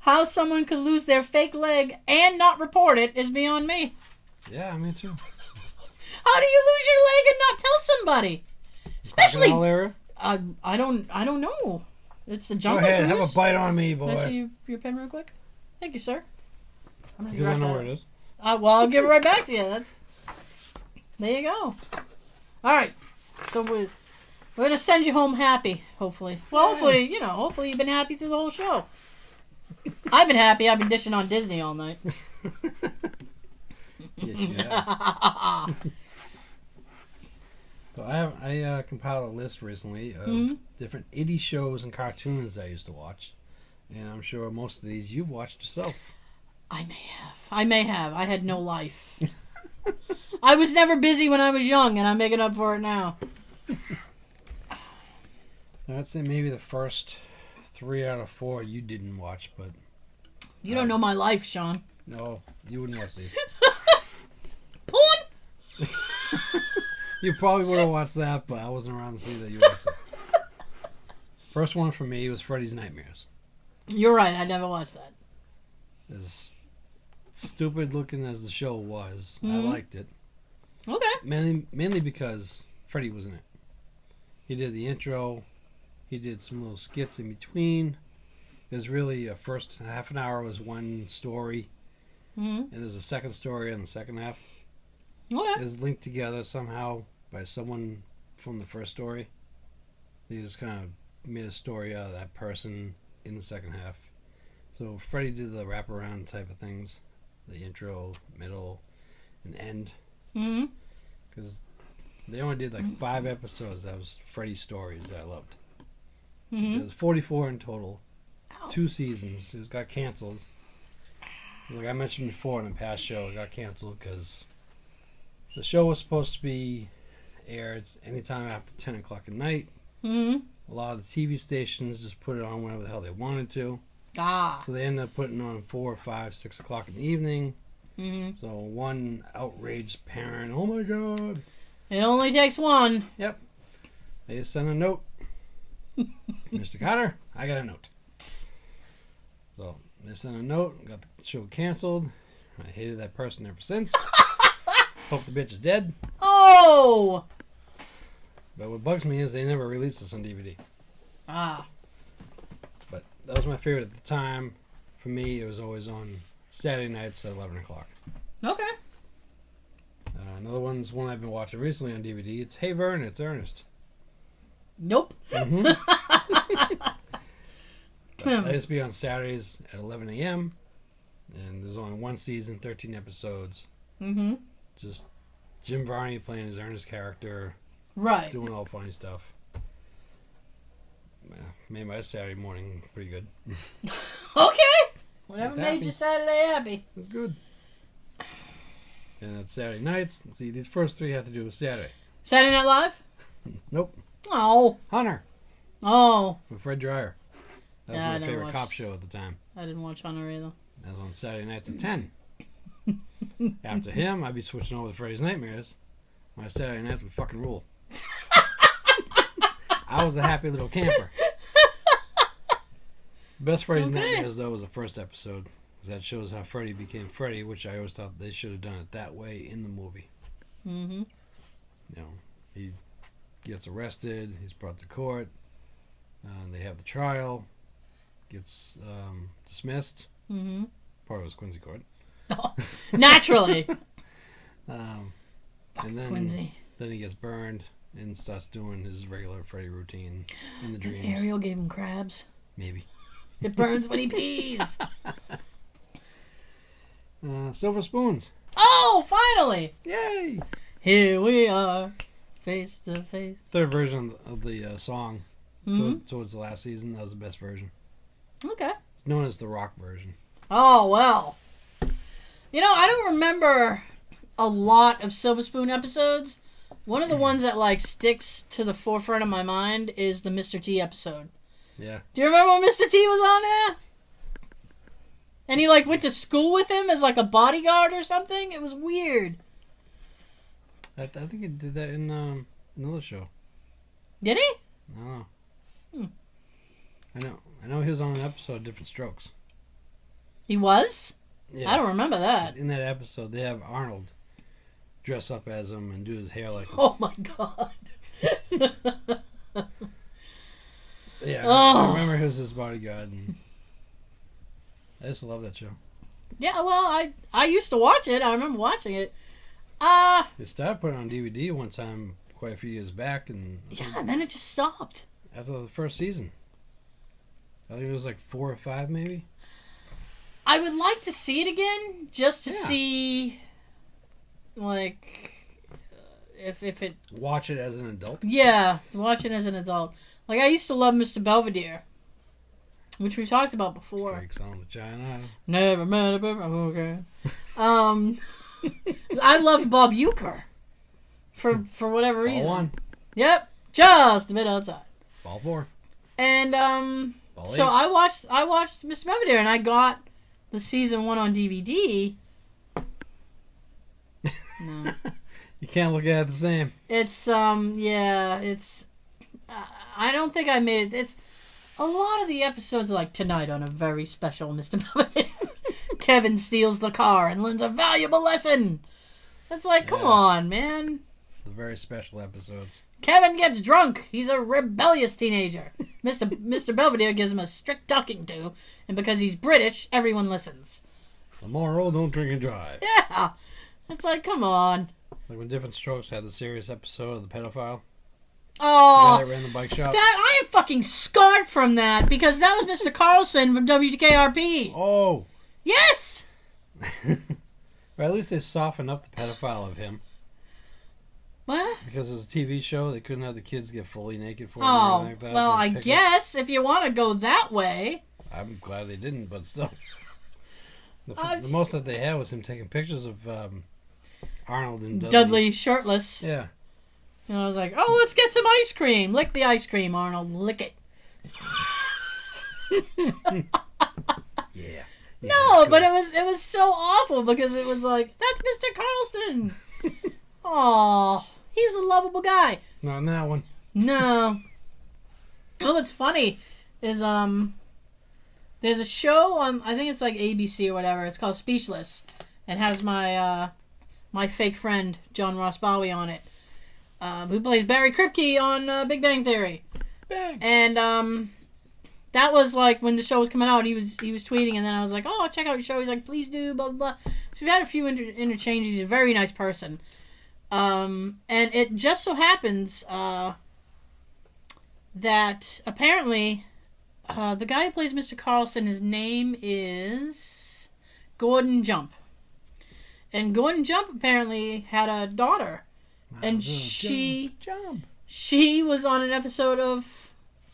[SPEAKER 2] How someone could lose their fake leg and not report it is beyond me.
[SPEAKER 3] Yeah, me too.
[SPEAKER 2] How do you lose your leg and not tell somebody? Especially,
[SPEAKER 3] area?
[SPEAKER 2] I don't know. It's the Jungle
[SPEAKER 3] Go ahead,
[SPEAKER 2] Cruise.
[SPEAKER 3] have a bite on me, boys.
[SPEAKER 2] Can I see your pen real quick? Thank you, sir.
[SPEAKER 3] Because I know where it is.
[SPEAKER 2] Well, I'll give it right back to you. There you go. All right. So we're gonna send you home happy, hopefully. Well, hopefully you've been happy through the whole show. I've been happy. I've been dishing on Disney all night.
[SPEAKER 3] Yes, you have. So I compiled a list recently of different 80 shows and cartoons I used to watch. And I'm sure most of these you've watched yourself.
[SPEAKER 2] I may have. I had no life. I was never busy when I was young, and I'm making up for it now.
[SPEAKER 3] I'd say maybe the first 3 out of 4 you didn't watch, but...
[SPEAKER 2] You don't know my life, Sean.
[SPEAKER 3] No, you wouldn't watch these.
[SPEAKER 2] Poon!
[SPEAKER 3] You probably would have watched that, but I wasn't around to see that you watched it. First one for me was Freddy's Nightmares.
[SPEAKER 2] You're right, I never watched that.
[SPEAKER 3] As stupid looking as the show was, I
[SPEAKER 2] Mhm.
[SPEAKER 3] liked it.
[SPEAKER 2] Okay.
[SPEAKER 3] Mainly because Freddy was in it. He did the intro. He did some little skits in between. There's really a first half an hour was one story,
[SPEAKER 2] Mm-hmm.
[SPEAKER 3] and there's a second story in the second half.
[SPEAKER 2] Okay.
[SPEAKER 3] It's linked together somehow by someone from the first story. They just kind of made a story out of that person in the second half. So Freddy did the wraparound type of things, the intro, middle, and end.
[SPEAKER 2] Mm-hmm.
[SPEAKER 3] Because they only did like 5 episodes. That was Freddy stories that I loved.
[SPEAKER 2] Mm-hmm.
[SPEAKER 3] There was 44 in total.
[SPEAKER 2] Ow.
[SPEAKER 3] 2 seasons. It got canceled. Like I mentioned before in a past show, it got canceled because the show was supposed to be aired anytime after 10 o'clock at night.
[SPEAKER 2] Mm-hmm.
[SPEAKER 3] A lot of the TV stations just put it on whenever the hell they wanted to.
[SPEAKER 2] Ah.
[SPEAKER 3] So they ended up putting it on 4, 5, 6 o'clock in the evening.
[SPEAKER 2] Mm-hmm.
[SPEAKER 3] So one outraged parent, oh my god.
[SPEAKER 2] It only takes one.
[SPEAKER 3] They just sent a note. Mr. Cotter, I got a note. So they sent a note, got the show canceled. I hated that person ever since. Hope the bitch is dead.
[SPEAKER 2] Oh!
[SPEAKER 3] But what bugs me is they never released this on DVD.
[SPEAKER 2] Ah.
[SPEAKER 3] But that was my favorite at the time. For me, it was always on Saturday nights at 11 o'clock.
[SPEAKER 2] Okay.
[SPEAKER 3] Another one's one I've been watching recently on DVD. It's Hey Vern, It's Ernest.
[SPEAKER 2] Nope.
[SPEAKER 3] Mm-hmm. That used to be on Saturdays at 11 a.m. And there's only one season, 13 episodes.
[SPEAKER 2] Mm-hmm.
[SPEAKER 3] Just Jim Varney playing his Ernest character,
[SPEAKER 2] Right.
[SPEAKER 3] doing all funny stuff. Made my Saturday morning pretty good.
[SPEAKER 2] Okay. Whatever
[SPEAKER 3] It's
[SPEAKER 2] made
[SPEAKER 3] happy.
[SPEAKER 2] you Saturday happy.
[SPEAKER 3] It's good. And it's Saturday nights. See, these first 3 have to do with Saturday.
[SPEAKER 2] Saturday Night Live?
[SPEAKER 3] Nope.
[SPEAKER 2] Oh.
[SPEAKER 3] Hunter
[SPEAKER 2] Oh.
[SPEAKER 3] with Fred Dryer. That was
[SPEAKER 2] Yeah, I
[SPEAKER 3] my
[SPEAKER 2] never
[SPEAKER 3] favorite
[SPEAKER 2] watched-
[SPEAKER 3] cop show at the time.
[SPEAKER 2] I didn't watch Hunter either.
[SPEAKER 3] That was on Saturday nights at 10. After him, I'd be switching over to Freddy's Nightmares. My Saturday nights would fucking rule. I was a happy little camper. Best Freddy's
[SPEAKER 2] Okay.
[SPEAKER 3] Nightmares, though, was the first episode. Because that shows how Freddy became Freddy, which I always thought they should have done it that way in the movie.
[SPEAKER 2] Mm-hmm.
[SPEAKER 3] You know, he gets arrested, he's brought to court, they have the trial, gets dismissed.
[SPEAKER 2] Mm-hmm.
[SPEAKER 3] Part of it was Quincy Court.
[SPEAKER 2] Naturally.
[SPEAKER 3] And then,
[SPEAKER 2] Quincy.
[SPEAKER 3] then he gets burned and starts doing his regular Freddy routine in the
[SPEAKER 2] And
[SPEAKER 3] dreams.
[SPEAKER 2] Ariel gave him crabs.
[SPEAKER 3] Maybe.
[SPEAKER 2] It burns when he pees.
[SPEAKER 3] Silver Spoons.
[SPEAKER 2] Oh, finally!
[SPEAKER 3] Yay!
[SPEAKER 2] Here we are, face to face.
[SPEAKER 3] Third version of the song
[SPEAKER 2] Mhm.
[SPEAKER 3] towards the last season. That was the best version.
[SPEAKER 2] Okay.
[SPEAKER 3] It's known as the rock version.
[SPEAKER 2] Oh, well. You know, I don't remember a lot of Silver Spoon episodes. One of the ones that, like, sticks to the forefront of my mind is the Mr. T episode.
[SPEAKER 3] Yeah.
[SPEAKER 2] Do you remember when Mr. T was on there? And he, like, went to school with him as, like, a bodyguard or something? It was weird.
[SPEAKER 3] I think he did that in another show.
[SPEAKER 2] Did he?
[SPEAKER 3] I don't know.
[SPEAKER 2] Hmm.
[SPEAKER 3] I know he was on an episode of Different Strokes.
[SPEAKER 2] He was?
[SPEAKER 3] Yeah.
[SPEAKER 2] I don't remember that.
[SPEAKER 3] In that episode, they have Arnold dress up as him and do his hair like him.
[SPEAKER 2] Oh, my God.
[SPEAKER 3] Yeah,
[SPEAKER 2] Oh.
[SPEAKER 3] I remember he was his bodyguard. And I used to love that show.
[SPEAKER 2] Yeah, well, I used to watch it. I remember watching it.
[SPEAKER 3] They started putting it on DVD one time quite a few years back, and
[SPEAKER 2] Yeah, and then it just stopped.
[SPEAKER 3] after the first season. I think it was like 4 or 5 maybe.
[SPEAKER 2] I would like to see it again, just to
[SPEAKER 3] Yeah.
[SPEAKER 2] see, like, if it...
[SPEAKER 3] Watch it as an adult.
[SPEAKER 2] Yeah, to watch it as an adult. Like, I used to love Mr. Belvedere. which we've talked about before.
[SPEAKER 3] Drake's on the China.
[SPEAKER 2] Never met a better. Okay. I loved Bob Uecker for whatever reason.
[SPEAKER 3] Ball 1.
[SPEAKER 2] Yep, just a bit outside.
[SPEAKER 3] Ball 4.
[SPEAKER 2] And
[SPEAKER 3] Ball
[SPEAKER 2] so
[SPEAKER 3] 8.
[SPEAKER 2] I watched Mr. Belvedere, and I got the season 1 on DVD. No.
[SPEAKER 3] You can't look at it the same.
[SPEAKER 2] It's it's I don't think I made it. It's a lot of the episodes are like tonight on a very special Mr. Belvedere. Kevin steals the car and learns a valuable lesson. It's like, come on, man.
[SPEAKER 3] The very special episodes.
[SPEAKER 2] Kevin gets drunk. He's a rebellious teenager. Mr. Belvedere gives him a strict talking to, and because he's British, everyone listens.
[SPEAKER 3] The moral, don't drink and drive.
[SPEAKER 2] Yeah. It's like, come on.
[SPEAKER 3] Like when Different Strokes had the serious episode of the pedophile.
[SPEAKER 2] Oh,
[SPEAKER 3] The guy that ran the bike shop.
[SPEAKER 2] I am fucking scarred from that because that was Mr. Carlson from WKRP.
[SPEAKER 3] Oh.
[SPEAKER 2] Yes.
[SPEAKER 3] Or at least they softened up the pedophile of him.
[SPEAKER 2] What?
[SPEAKER 3] Because it was a TV show, they couldn't have the kids get fully naked for him or
[SPEAKER 2] Oh,
[SPEAKER 3] anything like that.
[SPEAKER 2] well,
[SPEAKER 3] for
[SPEAKER 2] I
[SPEAKER 3] Piglets.
[SPEAKER 2] guess if you want to go that way.
[SPEAKER 3] I'm glad they didn't, but still. The
[SPEAKER 2] s-
[SPEAKER 3] most that they had was him taking pictures of Arnold and
[SPEAKER 2] Dudley shirtless.
[SPEAKER 3] Yeah.
[SPEAKER 2] And I was like, oh, let's get some ice cream. Lick the ice cream, Arnold. Lick it.
[SPEAKER 3] Yeah.
[SPEAKER 2] No, but it was so awful because it was like, that's Mr. Carlson. Aw, he was a lovable guy.
[SPEAKER 3] Not in that one.
[SPEAKER 2] No. Oh, what's funny is there's a show on, I think it's like ABC or whatever. It's called Speechless, and has my my fake friend John Ross Bowie on it, who plays Barry Kripke on Big Bang Theory.
[SPEAKER 3] Bang.
[SPEAKER 2] And that was like when the show was coming out. He was tweeting, and then I was like, "Oh, check out your show." He's like, "Please do." Blah blah blah. So we had a few interchanges. He's a very nice person. And it just so happens that apparently the guy who plays Mr. Carlson, his name is Gordon Jump. And Gordon Jump apparently had a daughter. And she was on an episode of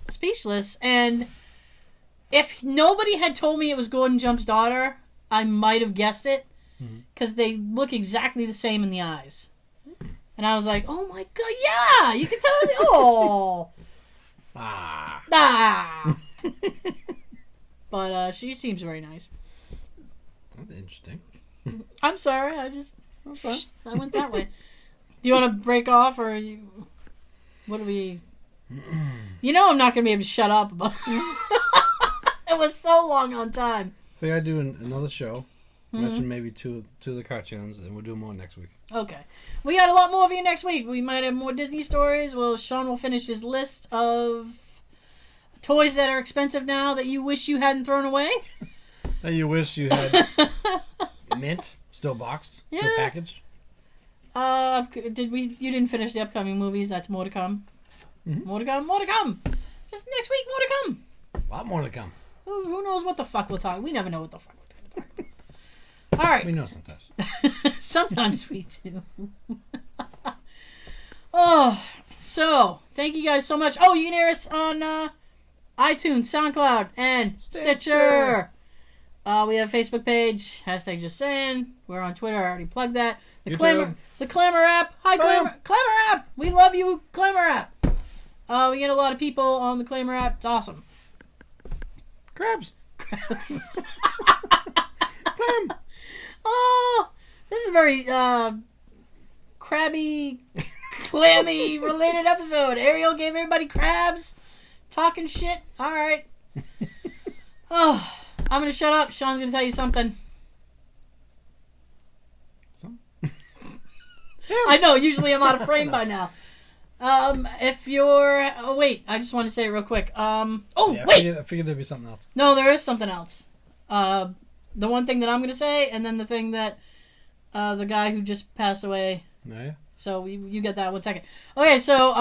[SPEAKER 2] Speechless. And if nobody had told me it was Gordon Jump's daughter, I might have guessed it. Because they look exactly the same in the eyes. And I was like, oh my god, yeah! You can tell. Oh! Ah! But she seems very nice.
[SPEAKER 3] That's interesting.
[SPEAKER 2] I'm sorry, I went that way. Do you want to break off, or what do we... You know I'm not going to be able to shut up about it was so long on time.
[SPEAKER 3] We gotta do another show. Mention maybe two of the cartoons, and we'll do more next week.
[SPEAKER 2] Okay. We got a lot more of you next week. We might have more Disney stories. Well, Sean will finish his list of toys that are expensive now that you wish you hadn't thrown away.
[SPEAKER 3] That you wish you had mint, still boxed, still packaged.
[SPEAKER 2] You didn't finish the upcoming movies. That's more to come. More to come. Just next week, more to come.
[SPEAKER 3] A lot more to come.
[SPEAKER 2] Who knows what the fuck we'll talk. We never know what the fuck we're going to talk about. All right.
[SPEAKER 3] We know sometimes.
[SPEAKER 2] Sometimes we do. Oh, so thank you guys so much. Oh, you can hear us on iTunes, SoundCloud, and Stitcher. We have a Facebook page. # just saying. We're on Twitter. I already plugged that. The Clamor app. Hi, Clamor app. We love you, Clamor app. We get a lot of people on the Clamor app. It's awesome.
[SPEAKER 3] Crabs.
[SPEAKER 2] Clam. Oh, this is a very crabby, clammy related episode. Ariel gave everybody crabs, talking shit. All right. Oh, I'm gonna shut up. Sean's gonna tell you something. I know. Usually I'm out of frame by now. If you're... Oh, wait. I just want to say it real quick. Wait.
[SPEAKER 3] I figured there'd be something else.
[SPEAKER 2] No, there is something else. The one thing that I'm going to say, and then the thing that the guy who just passed away.
[SPEAKER 3] Oh, yeah?
[SPEAKER 2] So you get that 1 second. Okay, so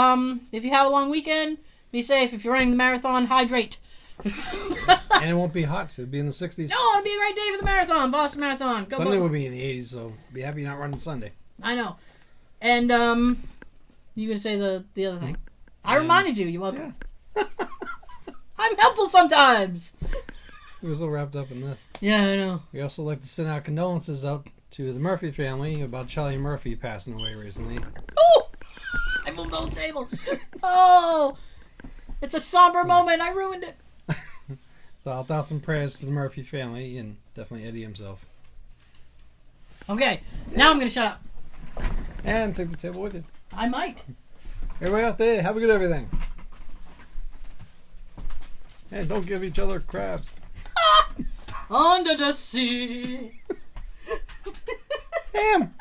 [SPEAKER 2] if you have a long weekend, be safe. If you're running the marathon, hydrate.
[SPEAKER 3] And it won't be hot. It'll be in the 60s.
[SPEAKER 2] No, it'll be a great day for the marathon. Boston Marathon. Go
[SPEAKER 3] Sunday will be in the 80s, so be happy you're not running Sunday.
[SPEAKER 2] I know. And you gonna say the other thing? I reminded you. You're welcome.
[SPEAKER 3] Yeah.
[SPEAKER 2] I'm I'm helpful sometimes.
[SPEAKER 3] We're so wrapped up in this.
[SPEAKER 2] Yeah, I know.
[SPEAKER 3] We also like to send our condolences out to the Murphy family about Charlie Murphy passing away recently.
[SPEAKER 2] Oh! I moved the whole table. Oh! It's a somber moment. I ruined it.
[SPEAKER 3] So I'll thoughts and prayers to the Murphy family and definitely Eddie himself.
[SPEAKER 2] Okay, now I'm going to shut up.
[SPEAKER 3] And take the table with you.
[SPEAKER 2] I might.
[SPEAKER 3] Everybody out there, have a good everything. And don't give each other crabs.
[SPEAKER 2] Under the sea.
[SPEAKER 3] Ham!